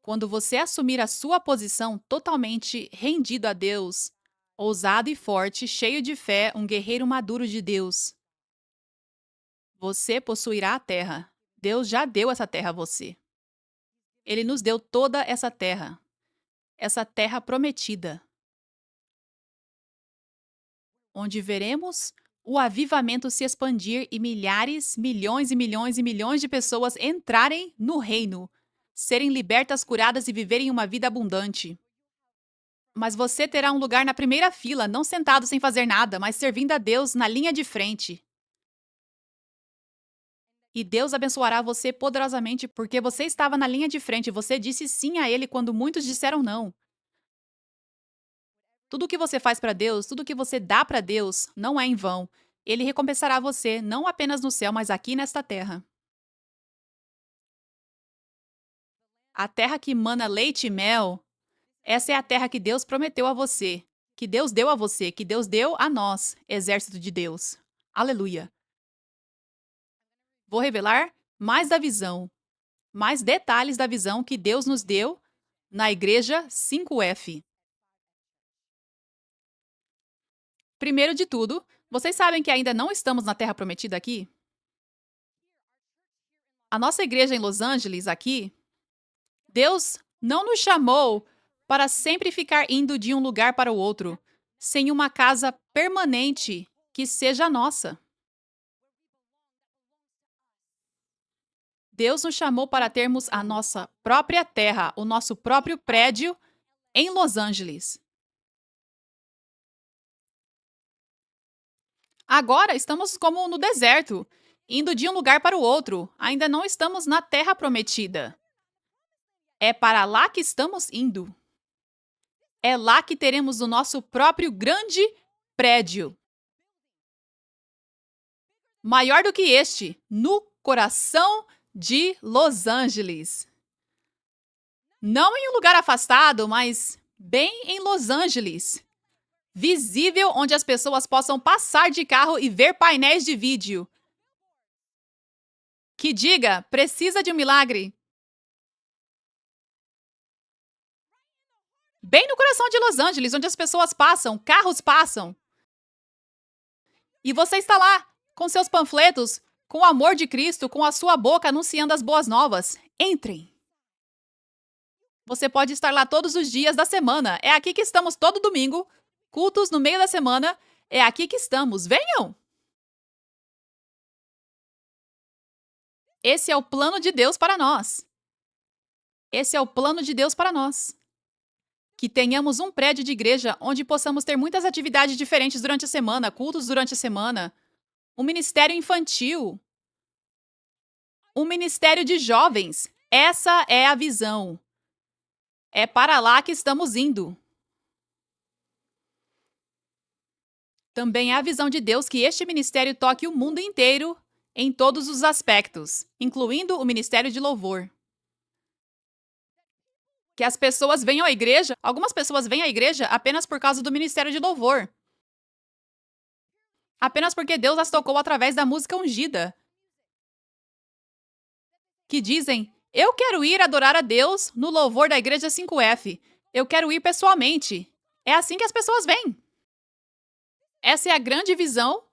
Quando você assumir a sua posição totalmente rendido a Deus, ousado e forte, cheio de fé, um guerreiro maduro de Deus, você possuirá a terra. Deus já deu essa terra a você. Ele nos deu toda essa terra prometida, onde veremos o avivamento se expandir e milhares, milhões e milhões e milhões de pessoas entrarem no reino, serem libertas, curadas e viverem uma vida abundante. Mas você terá um lugar na primeira fila, não sentado sem fazer nada, mas servindo a Deus na linha de frente. E Deus abençoará você poderosamente porque você estava na linha de frente, você disse sim a Ele quando muitos disseram não. Tudo o que você faz para Deus, tudo o que você dá para Deus, não é em vão. Ele recompensará você, não apenas no céu, mas aqui nesta terra. A terra que mana leite e mel, essa é a terra que Deus prometeu a você, que Deus deu a você, que Deus deu a nós, exército de Deus. Aleluia. Vou revelar mais da visão, mais detalhes da visão que Deus nos deu na igreja 5F. Primeiro de tudo, vocês sabem que ainda não estamos na Terra Prometida aqui? A nossa igreja em Los Angeles, aqui, Deus não nos chamou para sempre ficar indo de um lugar para o outro, sem uma casa permanente que seja nossa. Deus nos chamou para termos a nossa própria terra, o nosso próprio prédio em Los Angeles. Agora estamos como no deserto, indo de um lugar para o outro. Ainda não estamos na terra prometida. É para lá que estamos indo. É lá que teremos o nosso próprio grande prédio. Maior do que este, no coração de Los Angeles. Não em um lugar afastado, mas bem em Los Angeles. Visível onde as pessoas possam passar de carro e ver painéis de vídeo. Que diga, precisa de um milagre. Bem no coração de Los Angeles, onde as pessoas passam, carros passam. E você está lá, com seus panfletos, com o amor de Cristo, com a sua boca anunciando as boas novas. Entrem. Você pode estar lá todos os dias da semana. É aqui que estamos todo domingo. Cultos no meio da semana. É aqui que estamos. Venham! Esse é o plano de Deus para nós. Esse é o plano de Deus para nós. Que tenhamos um prédio de igreja onde possamos ter muitas atividades diferentes durante a semana, cultos durante a semana, um ministério infantil, O ministério de jovens. Essa é a visão. É para lá que estamos indo. Também é a visão de Deus que este ministério toque o mundo inteiro em todos os aspectos, incluindo o ministério de louvor. Que as pessoas venham à igreja, algumas pessoas vêm à igreja apenas por causa do ministério de louvor. Apenas porque Deus as tocou através da música ungida. Que dizem, eu quero ir adorar a Deus no louvor da igreja 5F. Eu quero ir pessoalmente. É assim que as pessoas vêm. Essa é a grande visão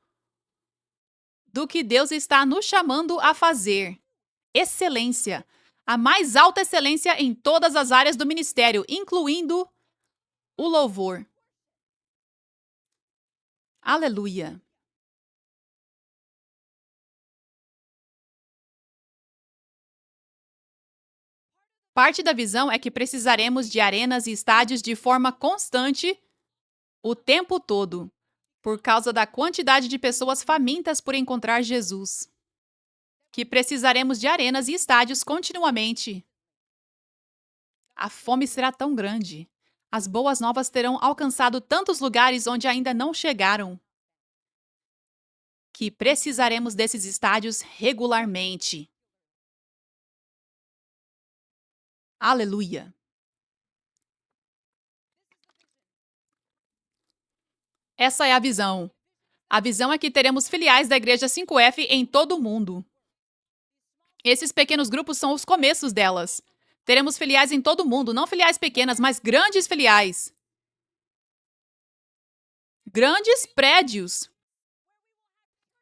do que Deus está nos chamando a fazer. Excelência. A mais alta excelência em todas as áreas do ministério, incluindo o louvor. Aleluia. Parte da visão é que precisaremos de arenas e estádios de forma constante o tempo todo, por causa da quantidade de pessoas famintas por encontrar Jesus. Que precisaremos de arenas e estádios continuamente. A fome será tão grande. As boas novas terão alcançado tantos lugares onde ainda não chegaram. Que precisaremos desses estádios regularmente. Aleluia! Essa é a visão. A visão é que teremos filiais da Igreja 5F em todo o mundo. Esses pequenos grupos são os começos delas. Teremos filiais em todo o mundo, não filiais pequenas, mas grandes filiais. Grandes prédios,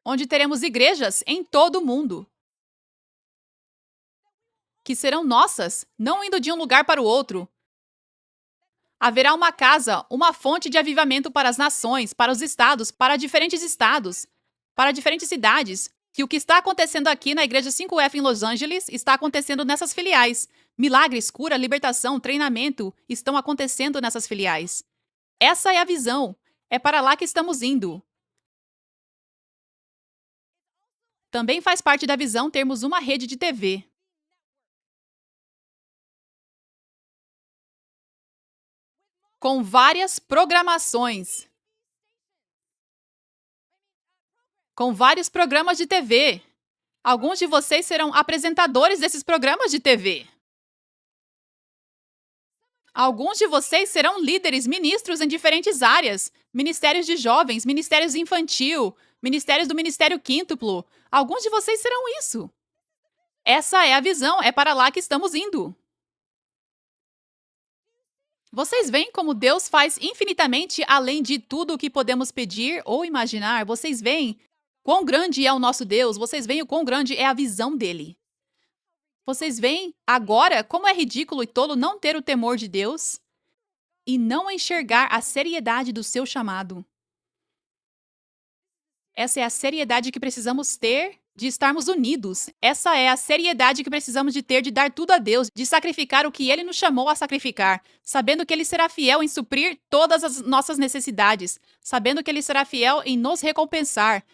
onde teremos igrejas em todo o mundo. Que serão nossas, não indo de um lugar para o outro. Haverá uma casa, uma fonte de avivamento para as nações, para os estados, para diferentes cidades, que o que está acontecendo aqui na Igreja 5F em Los Angeles está acontecendo nessas filiais. Milagres, cura, libertação, treinamento estão acontecendo nessas filiais. Essa é a visão. É para lá que estamos indo. Também faz parte da visão termos uma rede de TV. Com várias programações. Com vários programas de TV. Alguns de vocês serão apresentadores desses programas de TV. Alguns de vocês serão líderes, ministros em diferentes áreas. Ministérios de jovens, ministérios infantil, ministérios do Ministério Quíntuplo. Alguns de vocês serão isso. Essa é a visão, é para lá que estamos indo. Vocês veem como Deus faz infinitamente além de tudo o que podemos pedir ou imaginar? Vocês veem quão grande é o nosso Deus? Vocês veem o quão grande é a visão dele? Vocês veem agora como é ridículo e tolo não ter o temor de Deus e não enxergar a seriedade do seu chamado? Essa é a seriedade que precisamos ter de estarmos unidos. Essa é a seriedade que precisamos de ter de dar tudo a Deus, de sacrificar o que Ele nos chamou a sacrificar, sabendo que Ele será fiel em suprir todas as nossas necessidades, sabendo que Ele será fiel em nos recompensar.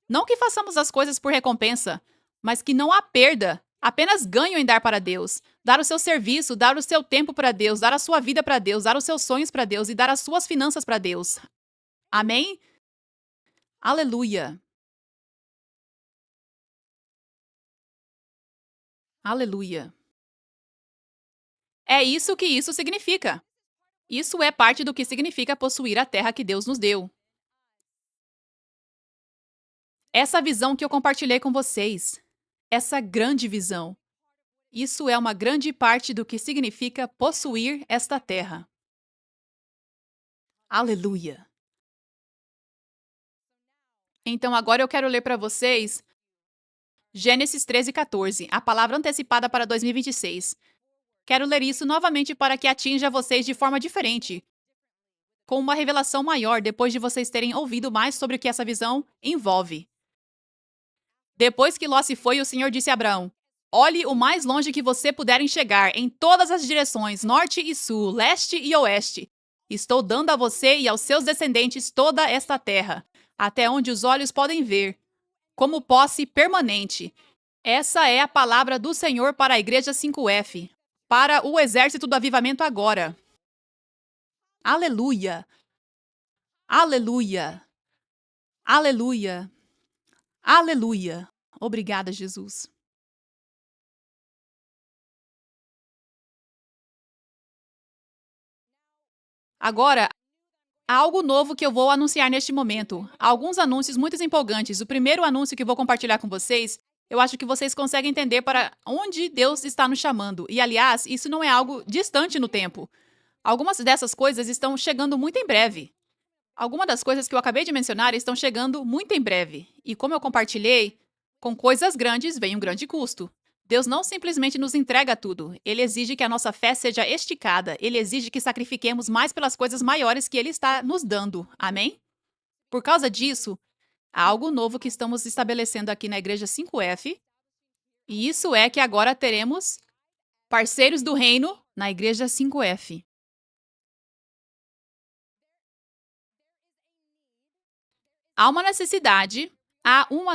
Não que façamos as coisas por recompensa, mas que não há perda, apenas ganho em dar para Deus. Dar o seu serviço, dar o seu tempo para Deus, dar a sua vida para Deus, dar os seus sonhos para Deus e dar as suas finanças para Deus. Amém? Aleluia! Aleluia! É isso que isso significa. Isso é parte do que significa possuir a terra que Deus nos deu. Essa visão que eu compartilhei com vocês, essa grande visão, isso é uma grande parte do que significa possuir esta terra. Aleluia! Então agora eu quero ler para vocês Gênesis 13:14, a palavra antecipada para 2026. Quero ler isso novamente para que atinja vocês de forma diferente, com uma revelação maior depois de vocês terem ouvido mais sobre o que essa visão envolve. Depois que Ló se foi, o Senhor disse a Abraão: olhe o mais longe que você puder enxergar, em todas as direções, norte e sul, leste e oeste. Estou dando a você e aos seus descendentes toda esta terra, até onde os olhos podem ver, como posse permanente. Essa é a palavra do Senhor para a Igreja 5F, para o exército do avivamento agora. Aleluia! Aleluia! Aleluia! Aleluia! Obrigada, Jesus. Agora, há algo novo que eu vou anunciar neste momento. Há alguns anúncios muito empolgantes. O primeiro anúncio que eu vou compartilhar com vocês, eu acho que vocês conseguem entender para onde Deus está nos chamando. E, aliás, isso não é algo distante no tempo. Algumas dessas coisas estão chegando muito em breve. Algumas das coisas que eu acabei de mencionar estão chegando muito em breve. E como eu compartilhei, com coisas grandes vem um grande custo. Deus não simplesmente nos entrega tudo. Ele exige que a nossa fé seja esticada. Ele exige que sacrifiquemos mais pelas coisas maiores que Ele está nos dando. Amém? Por causa disso, há algo novo que estamos estabelecendo aqui na Igreja 5F. E isso é que agora teremos parceiros do reino na Igreja 5F. Há uma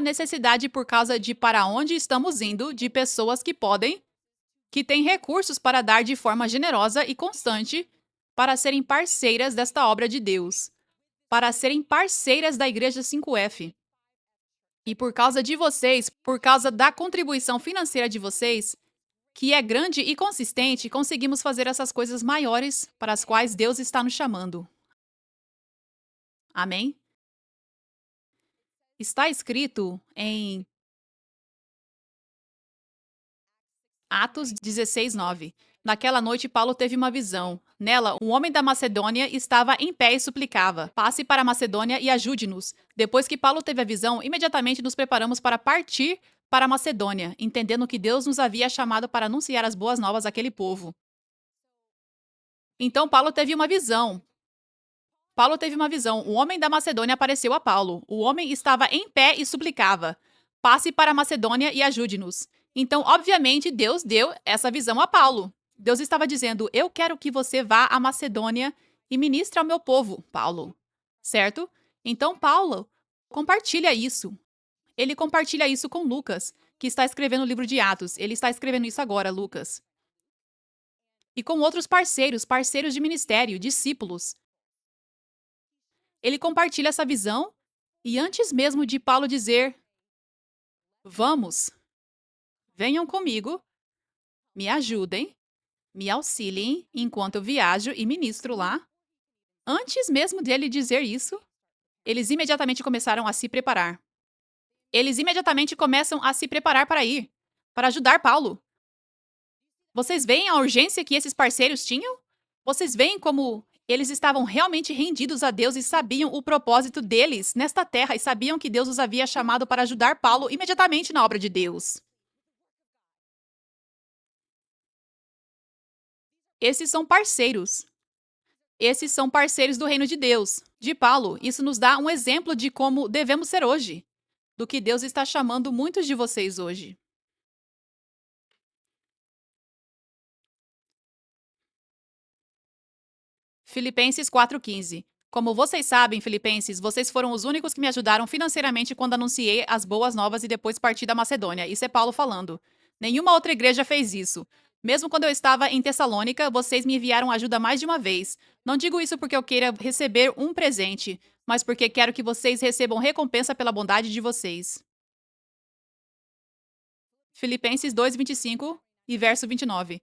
necessidade por causa de para onde estamos indo, de pessoas que têm recursos para dar de forma generosa e constante para serem parceiras desta obra de Deus, para serem parceiras da Igreja 5F. E por causa de vocês, por causa da contribuição financeira de vocês, que é grande e consistente, conseguimos fazer essas coisas maiores para as quais Deus está nos chamando. Amém? Está escrito em Atos 16:9. Naquela noite, Paulo teve uma visão. Nela, um homem da Macedônia estava em pé e suplicava: Passe para a Macedônia e ajude-nos. Depois que Paulo teve a visão, imediatamente nos preparamos para partir para a Macedônia, entendendo que Deus nos havia chamado para anunciar as boas novas àquele povo. Então, Paulo teve uma visão. Paulo teve uma visão. Um homem da Macedônia apareceu a Paulo. O homem estava em pé e suplicava: Passe para a Macedônia e ajude-nos. Então, obviamente, Deus deu essa visão a Paulo. Deus estava dizendo: Eu quero que você vá à Macedônia e ministre ao meu povo, Paulo. Certo? Então, Paulo compartilha isso. Ele compartilha isso com Lucas, que está escrevendo o livro de Atos. Ele está escrevendo isso agora, Lucas. E com outros parceiros de ministério, discípulos. Ele compartilha essa visão e antes mesmo de Paulo dizer: Vamos, venham comigo, me ajudem, me auxiliem enquanto eu viajo e ministro lá. Antes mesmo dele dizer isso, eles imediatamente começaram a se preparar. Eles imediatamente começam a se preparar para ir, para ajudar Paulo. Vocês veem a urgência que esses parceiros tinham? Vocês veem como eles estavam realmente rendidos a Deus e sabiam o propósito deles nesta terra e sabiam que Deus os havia chamado para ajudar Paulo imediatamente na obra de Deus. Esses são parceiros. Esses são parceiros do reino de Deus, de Paulo. Isso nos dá um exemplo de como devemos ser hoje, do que Deus está chamando muitos de vocês hoje. Filipenses 4:15. Como vocês sabem, Filipenses, vocês foram os únicos que me ajudaram financeiramente quando anunciei as boas novas e depois parti da Macedônia. Isso é Paulo falando. Nenhuma outra igreja fez isso. Mesmo quando eu estava em Tessalônica, vocês me enviaram ajuda mais de uma vez. Não digo isso porque eu queira receber um presente, mas porque quero que vocês recebam recompensa pela bondade de vocês. Filipenses 2:25 e verso 29.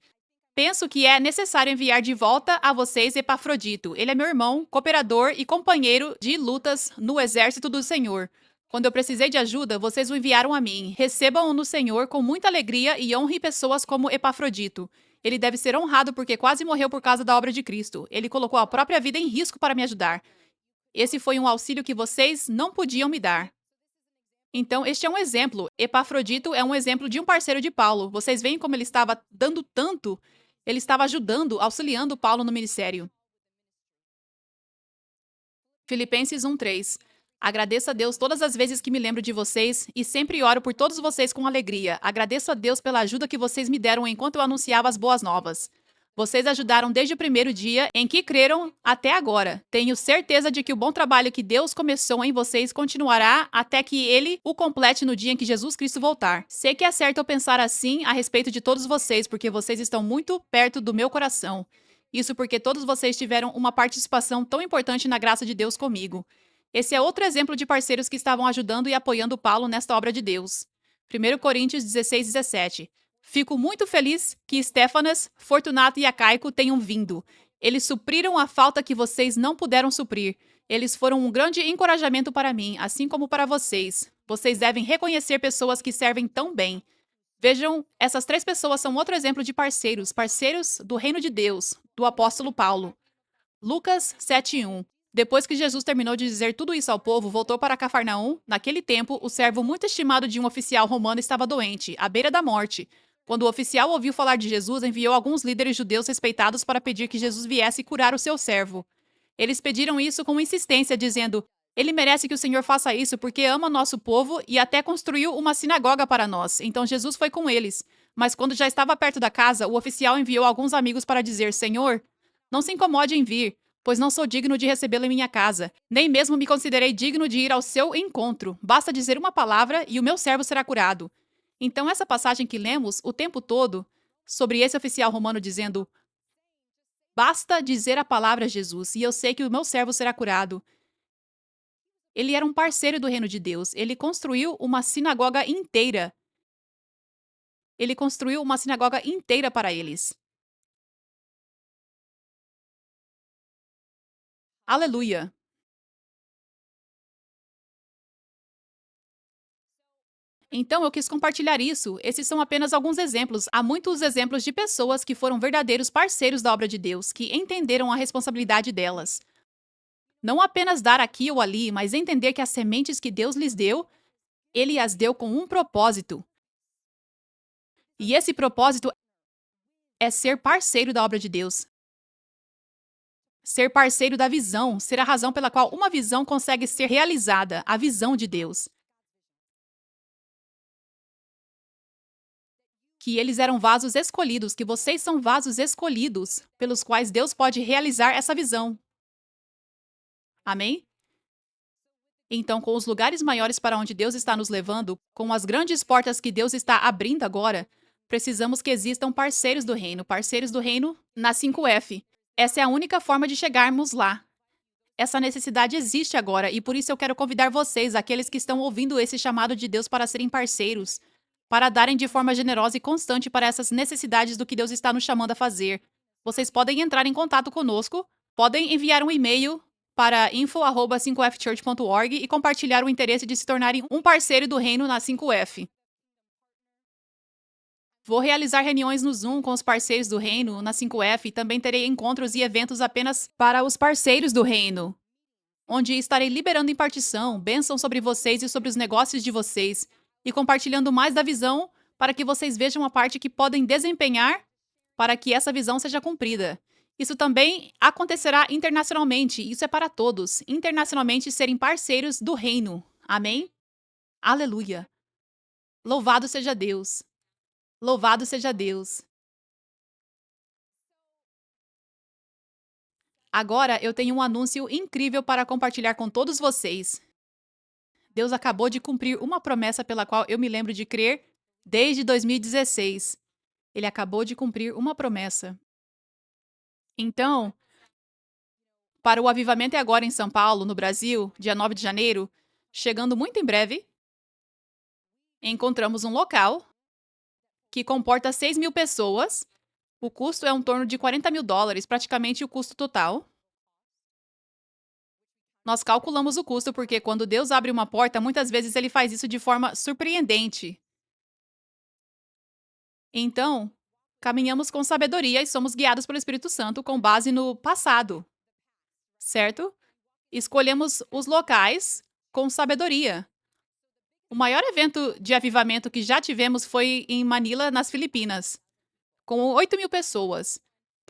Penso que é necessário enviar de volta a vocês Epafrodito. Ele é meu irmão, cooperador e companheiro de lutas no exército do Senhor. Quando eu precisei de ajuda, vocês o enviaram a mim. Recebam-o no Senhor com muita alegria e honre pessoas como Epafrodito. Ele deve ser honrado porque quase morreu por causa da obra de Cristo. Ele colocou a própria vida em risco para me ajudar. Esse foi um auxílio que vocês não podiam me dar. Então, este é um exemplo. Epafrodito é um exemplo de um parceiro de Paulo. Vocês veem como ele estava dando tanto. Ele estava ajudando, auxiliando Paulo no ministério. Filipenses 1:3. Agradeço a Deus todas as vezes que me lembro de vocês e sempre oro por todos vocês com alegria. Agradeço a Deus pela ajuda que vocês me deram enquanto eu anunciava as boas novas. Vocês ajudaram desde o primeiro dia em que creram até agora. Tenho certeza de que o bom trabalho que Deus começou em vocês continuará até que ele o complete no dia em que Jesus Cristo voltar. Sei que é certo eu pensar assim a respeito de todos vocês, porque vocês estão muito perto do meu coração. Isso porque todos vocês tiveram uma participação tão importante na graça de Deus comigo. Esse é outro exemplo de parceiros que estavam ajudando e apoiando Paulo nesta obra de Deus. 1 Coríntios 16:17. Fico muito feliz que Estéfanas, Fortunato e Acaico tenham vindo. Eles supriram a falta que vocês não puderam suprir. Eles foram um grande encorajamento para mim, assim como para vocês. Vocês devem reconhecer pessoas que servem tão bem. Vejam, essas três pessoas são outro exemplo de parceiros, parceiros do reino de Deus, do apóstolo Paulo. Lucas 7:1. Depois que Jesus terminou de dizer tudo isso ao povo, voltou para Cafarnaum. Naquele tempo, o servo muito estimado de um oficial romano estava doente, à beira da morte. Quando o oficial ouviu falar de Jesus, enviou alguns líderes judeus respeitados para pedir que Jesus viesse curar o seu servo. Eles pediram isso com insistência, dizendo: Ele merece que o Senhor faça isso porque ama nosso povo e até construiu uma sinagoga para nós. Então Jesus foi com eles. Mas quando já estava perto da casa, o oficial enviou alguns amigos para dizer: Senhor, não se incomode em vir, pois não sou digno de recebê-lo em minha casa. Nem mesmo me considerei digno de ir ao seu encontro. Basta dizer uma palavra e o meu servo será curado. Então, essa passagem que lemos o tempo todo sobre esse oficial romano dizendo: Basta dizer a palavra, Jesus, e eu sei que o meu servo será curado. Ele era um parceiro do reino de Deus. Ele construiu uma sinagoga inteira. Ele construiu uma sinagoga inteira para eles. Aleluia! Então, eu quis compartilhar isso. Esses são apenas alguns exemplos. Há muitos exemplos de pessoas que foram verdadeiros parceiros da obra de Deus, que entenderam a responsabilidade delas. Não apenas dar aqui ou ali, mas entender que as sementes que Deus lhes deu, Ele as deu com um propósito. E esse propósito é ser parceiro da obra de Deus. Ser parceiro da visão, ser a razão pela qual uma visão consegue ser realizada, a visão de Deus. Que eles eram vasos escolhidos, que vocês são vasos escolhidos, pelos quais Deus pode realizar essa visão. Amém? Então, com os lugares maiores para onde Deus está nos levando, com as grandes portas que Deus está abrindo agora, precisamos que existam parceiros do reino na 5F. Essa é a única forma de chegarmos lá. Essa necessidade existe agora e por isso eu quero convidar vocês, aqueles que estão ouvindo esse chamado de Deus para serem parceiros, para darem de forma generosa e constante para essas necessidades do que Deus está nos chamando a fazer. Vocês podem entrar em contato conosco, podem enviar um e-mail para info@5fchurch.org e compartilhar o interesse de se tornarem um parceiro do reino na 5F. Vou realizar reuniões no Zoom com os parceiros do reino na 5F e também terei encontros e eventos apenas para os parceiros do reino, onde estarei liberando impartição, bênção sobre vocês e sobre os negócios de vocês, e compartilhando mais da visão para que vocês vejam a parte que podem desempenhar para que essa visão seja cumprida. Isso também acontecerá internacionalmente, isso é para todos, internacionalmente serem parceiros do reino. Amém? Aleluia! Louvado seja Deus! Louvado seja Deus! Agora eu tenho um anúncio incrível para compartilhar com todos vocês. Deus acabou de cumprir uma promessa pela qual eu me lembro de crer desde 2016. Ele acabou de cumprir uma promessa. Então, para o Avivamento é Agora em São Paulo, no Brasil, dia 9 de janeiro, chegando muito em breve, encontramos um local que comporta 6.000 pessoas. O custo é em torno de US$ 40.000, praticamente o custo total. Nós calculamos o custo porque quando Deus abre uma porta, muitas vezes ele faz isso de forma surpreendente. Então, caminhamos com sabedoria e somos guiados pelo Espírito Santo com base no passado, certo? Escolhemos os locais com sabedoria. O maior evento de avivamento que já tivemos foi em Manila, nas Filipinas, com 8.000 pessoas.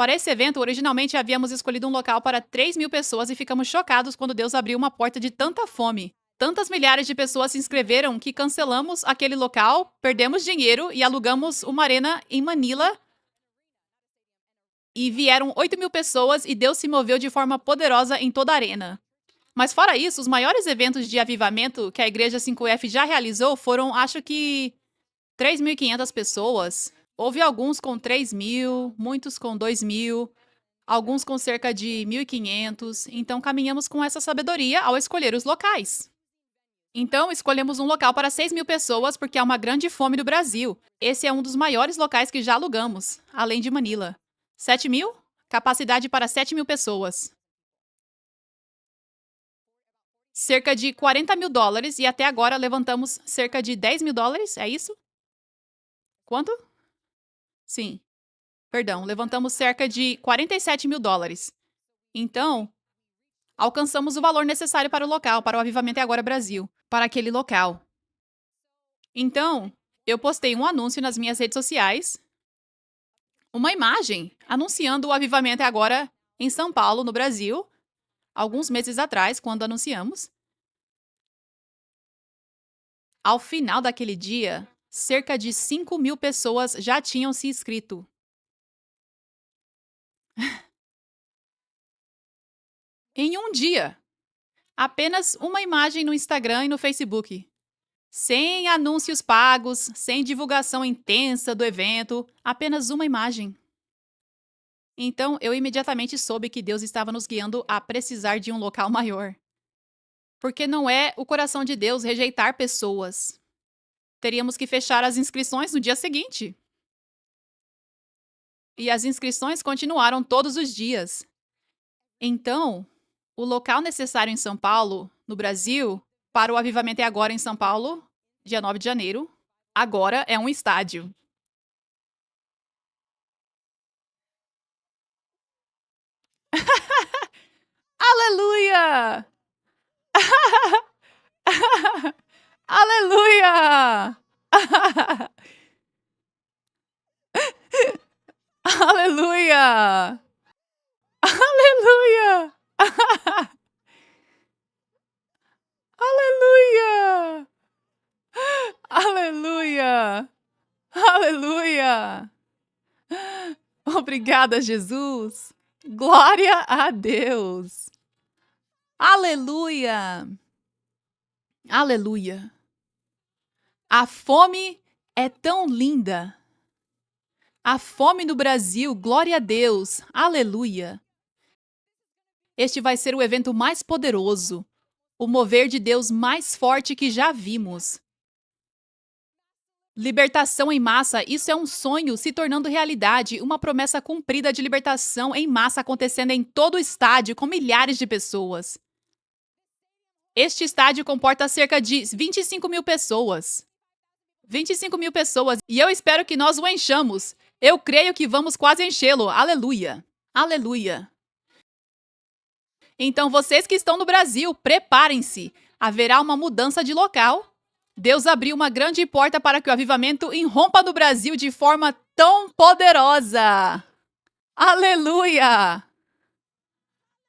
Para esse evento, originalmente havíamos escolhido um local para 3.000 pessoas e ficamos chocados quando Deus abriu uma porta de tanta fome. Tantas milhares de pessoas se inscreveram que cancelamos aquele local, perdemos dinheiro e alugamos uma arena em Manila e vieram 8.000 pessoas e Deus se moveu de forma poderosa em toda a arena. Mas fora isso, os maiores eventos de avivamento que a Igreja 5F já realizou foram, acho que, 3.500 pessoas. Houve alguns com 3.000, muitos com 2.000, alguns com cerca de 1.500. Então, caminhamos com essa sabedoria ao escolher os locais. Então, escolhemos um local para 6.000 pessoas porque há uma grande fome no Brasil. Esse é um dos maiores locais que já alugamos, além de Manila. 7.000? Capacidade para 7.000 pessoas. Cerca de 40.000 dólares e até agora levantamos cerca de 10.000 dólares, é isso? Quanto? Sim. Perdão, levantamos cerca de 47.000 dólares. Então, alcançamos o valor necessário para o local, para o Avivamento é Agora Brasil, para aquele local. Então, eu postei um anúncio nas minhas redes sociais, uma imagem anunciando o Avivamento é Agora em São Paulo, no Brasil, alguns meses atrás, quando anunciamos. Ao final daquele dia, cerca de 5.000 pessoas já tinham se inscrito. Em um dia! Apenas uma imagem no Instagram e no Facebook. Sem anúncios pagos, sem divulgação intensa do evento, apenas uma imagem. Então, eu imediatamente soube que Deus estava nos guiando a precisar de um local maior. Porque não é o coração de Deus rejeitar pessoas. Teríamos que fechar as inscrições no dia seguinte. E as inscrições continuaram todos os dias. Então, o local necessário em São Paulo, no Brasil, para o Avivamento é Agora em São Paulo, dia 9 de janeiro, agora é um estádio. Aleluia! Aleluia! Aleluia! Aleluia! Aleluia! Aleluia! Aleluia! Obrigada, Jesus! Glória a Deus! Aleluia! Aleluia! A fome é tão linda. A fome no Brasil, glória a Deus! Aleluia! Este vai ser o evento mais poderoso, o mover de Deus mais forte que já vimos. Libertação em massa, isso é um sonho se tornando realidade, uma promessa cumprida de libertação em massa acontecendo em todo o estádio com milhares de pessoas. Este estádio comporta cerca de 25.000 pessoas. 25.000 pessoas, e eu espero que nós o enchamos. Eu creio que vamos quase enchê-lo. Aleluia! Aleluia! Então, vocês que estão no Brasil, preparem-se. Haverá uma mudança de local. Deus abriu uma grande porta para que o avivamento irrompa no Brasil de forma tão poderosa. Aleluia!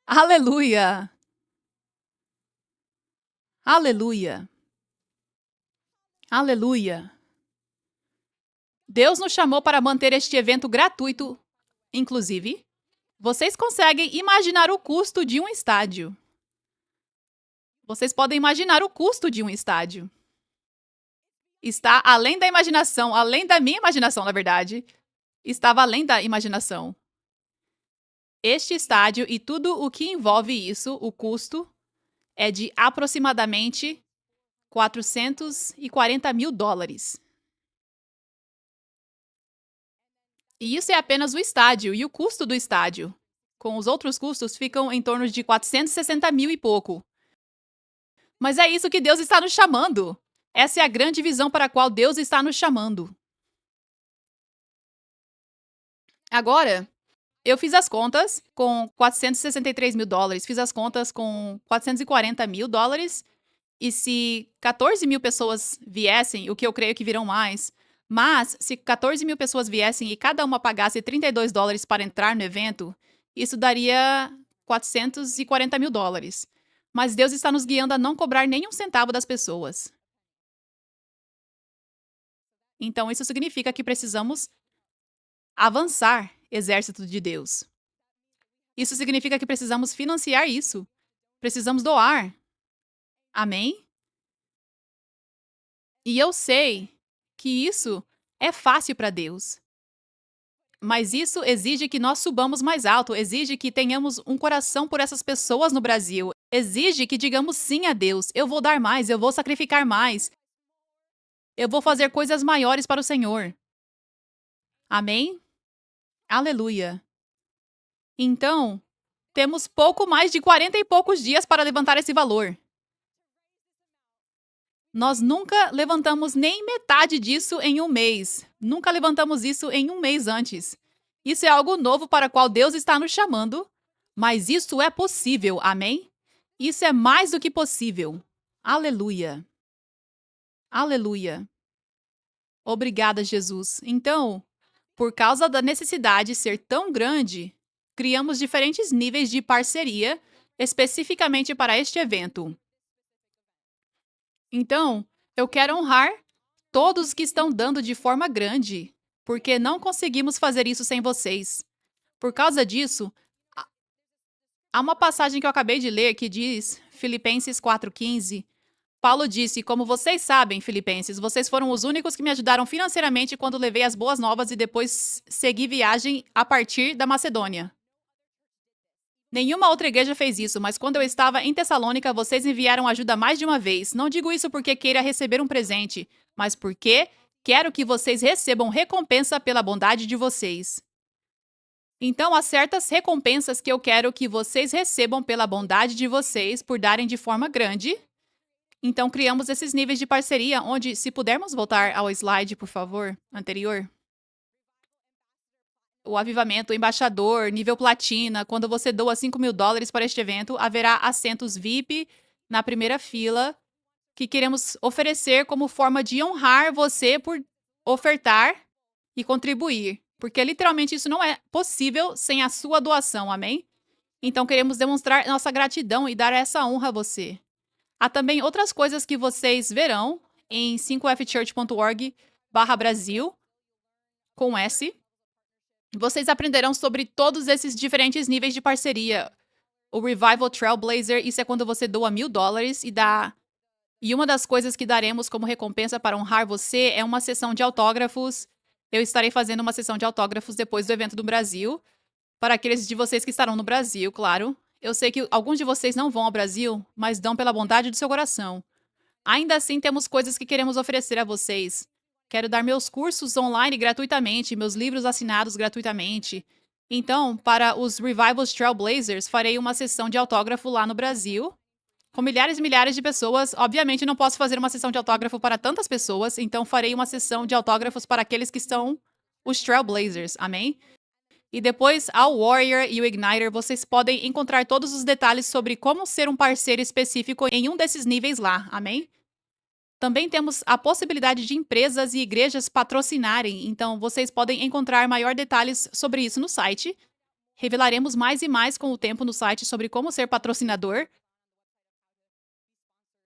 Aleluia! Aleluia! Aleluia! Deus nos chamou para manter este evento gratuito. Inclusive, vocês conseguem imaginar o custo de um estádio. Vocês podem imaginar o custo de um estádio. Está além da imaginação, além da minha imaginação, na verdade. Estava além da imaginação. Este estádio e tudo o que envolve isso, o custo, é de aproximadamente 440.000 dólares. E isso é apenas o estádio e o custo do estádio. Com os outros custos, ficam em torno de 460.000 e pouco. Mas é isso que Deus está nos chamando. Essa é a grande visão para a qual Deus está nos chamando. Agora, eu fiz as contas com 463.000 dólares, fiz as contas com 440.000 dólares, e se 14.000 pessoas viessem, o que eu creio que virão mais, mas se 14.000 pessoas viessem e cada uma pagasse 32 dólares para entrar no evento, isso daria 440.000 dólares. Mas Deus está nos guiando a não cobrar nenhum centavo das pessoas. Então, isso significa que precisamos avançar exército de Deus. Isso significa que precisamos financiar isso. Precisamos doar. Amém? E eu sei que isso é fácil para Deus. Mas isso exige que nós subamos mais alto, exige que tenhamos um coração por essas pessoas no Brasil, exige que digamos sim a Deus. Eu vou dar mais, eu vou sacrificar mais, eu vou fazer coisas maiores para o Senhor. Amém? Aleluia. Então, temos pouco mais de 40 e poucos dias para levantar esse valor. Nós nunca levantamos nem metade disso em um mês. Nunca levantamos isso em um mês antes. Isso é algo novo para o qual Deus está nos chamando, mas isso é possível, amém? Isso é mais do que possível. Aleluia. Aleluia. Obrigada, Jesus. Então, por causa da necessidade ser tão grande, criamos diferentes níveis de parceria especificamente para este evento. Então, eu quero honrar todos que estão dando de forma grande, porque não conseguimos fazer isso sem vocês. Por causa disso, há uma passagem que eu acabei de ler que diz, Filipenses 4,15, Paulo disse, como vocês sabem, filipenses, vocês foram os únicos que me ajudaram financeiramente quando levei as boas novas e depois segui viagem a partir da Macedônia. Nenhuma outra igreja fez isso, mas quando eu estava em Tessalônica, vocês enviaram ajuda mais de uma vez. Não digo isso porque queira receber um presente, mas porque quero que vocês recebam recompensa pela bondade de vocês. Então, há certas recompensas que eu quero que vocês recebam pela bondade de vocês por darem de forma grande. Então, criamos esses níveis de parceria, onde, se pudermos voltar ao slide, por favor, anterior. O avivamento, o embaixador, nível platina, quando você doa $5.000 para este evento, haverá assentos VIP na primeira fila que queremos oferecer como forma de honrar você por ofertar e contribuir. Porque literalmente isso não é possível sem a sua doação, amém? Então queremos demonstrar nossa gratidão e dar essa honra a você. Há também outras coisas que vocês verão em 5fchurch.org/Brasil, com S. Vocês aprenderão sobre todos esses diferentes níveis de parceria. O Revival Trailblazer, isso é quando você doa $1.000 e dá. E uma das coisas que daremos como recompensa para honrar você é uma sessão de autógrafos. Eu estarei fazendo uma sessão de autógrafos depois do evento do Brasil. Para aqueles de vocês que estarão no Brasil, claro. Eu sei que alguns de vocês não vão ao Brasil, mas dão pela bondade do seu coração. Ainda assim, temos coisas que queremos oferecer a vocês. Quero dar meus cursos online gratuitamente, meus livros assinados gratuitamente. Então, para os Revivals Trailblazers, farei uma sessão de autógrafo lá no Brasil, com milhares e milhares de pessoas. Obviamente, não posso fazer uma sessão de autógrafo para tantas pessoas, então farei uma sessão de autógrafos para aqueles que são os Trailblazers, amém? E depois, ao Warrior e o Igniter, vocês podem encontrar todos os detalhes sobre como ser um parceiro específico em um desses níveis lá, amém? Também temos a possibilidade de empresas e igrejas patrocinarem, então vocês podem encontrar maior detalhes sobre isso no site. Revelaremos mais e mais com o tempo no site sobre como ser patrocinador.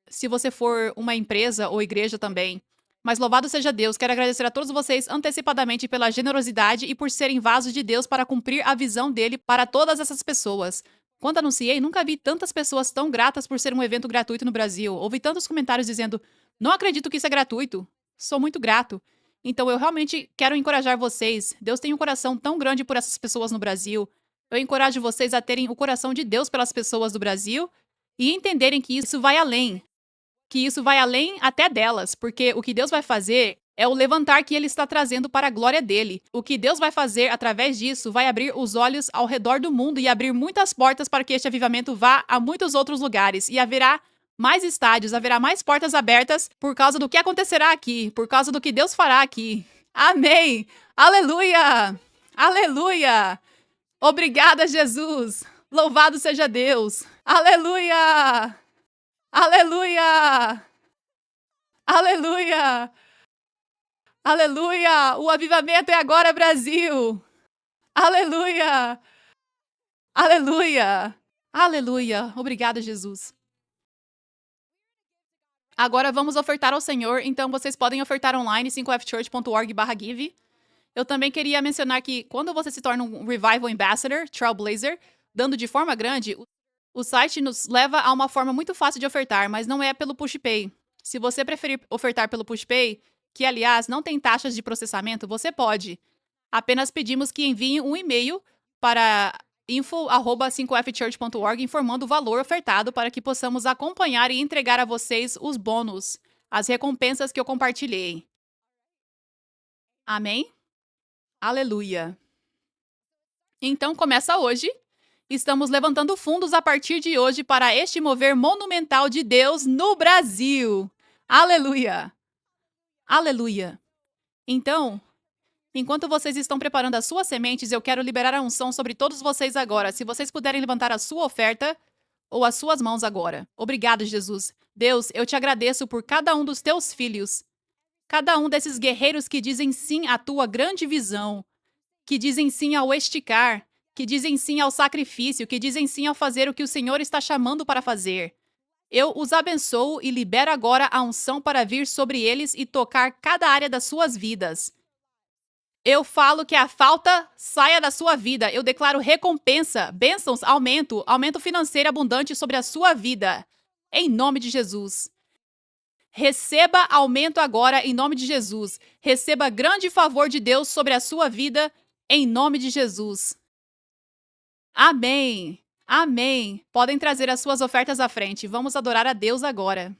Se você for uma empresa ou igreja também. Mas louvado seja Deus, quero agradecer a todos vocês antecipadamente pela generosidade e por serem vasos de Deus para cumprir a visão dele para todas essas pessoas. Quando anunciei, nunca vi tantas pessoas tão gratas por ser um evento gratuito no Brasil. Ouvi tantos comentários dizendo: não acredito que isso é gratuito. Sou muito grato. Então eu realmente quero encorajar vocês. Deus tem um coração tão grande por essas pessoas no Brasil. Eu encorajo vocês a terem o coração de Deus pelas pessoas do Brasil e entenderem que isso vai além. Que isso vai além até delas, porque o que Deus vai fazer é o levantar que ele está trazendo para a glória dele. O que Deus vai fazer através disso vai abrir os olhos ao redor do mundo e abrir muitas portas para que este avivamento vá a muitos outros lugares. E haverá mais estádios, haverá mais portas abertas por causa do que acontecerá aqui, por causa do que Deus fará aqui. Amém! Aleluia! Aleluia! Obrigada, Jesus! Louvado seja Deus! Aleluia! Aleluia! Aleluia! Aleluia! O avivamento é agora, Brasil! Aleluia! Aleluia! Aleluia! Obrigada, Jesus. Agora vamos ofertar ao Senhor, então vocês podem ofertar online 5fchurch.org/give. Eu também queria mencionar que quando você se torna um Revival Ambassador, Trailblazer, dando de forma grande, o site nos leva a uma forma muito fácil de ofertar, mas não é pelo PushPay. Se você preferir ofertar pelo PushPay, que aliás não tem taxas de processamento, você pode. Apenas pedimos que envie um e-mail para info@5fchurch.org informando o valor ofertado para que possamos acompanhar e entregar a vocês os bônus, as recompensas que eu compartilhei. Amém? Aleluia. Então começa hoje. Estamos levantando fundos a partir de hoje para este mover monumental de Deus no Brasil. Aleluia. Aleluia. Então, enquanto vocês estão preparando as suas sementes, eu quero liberar a unção sobre todos vocês agora. Se vocês puderem levantar a sua oferta ou as suas mãos agora. Obrigado, Jesus. Deus, eu te agradeço por cada um dos teus filhos. Cada um desses guerreiros que dizem sim à tua grande visão, que dizem sim ao esticar, que dizem sim ao sacrifício, que dizem sim ao fazer o que o Senhor está chamando para fazer. Eu os abençoo e libero agora a unção para vir sobre eles e tocar cada área das suas vidas. Eu falo que a falta saia da sua vida. Eu declaro recompensa, bênçãos, aumento financeiro abundante sobre a sua vida. Em nome de Jesus. Receba aumento agora em nome de Jesus. Receba grande favor de Deus sobre a sua vida em nome de Jesus. Amém. Amém. Podem trazer as suas ofertas à frente. Vamos adorar a Deus agora.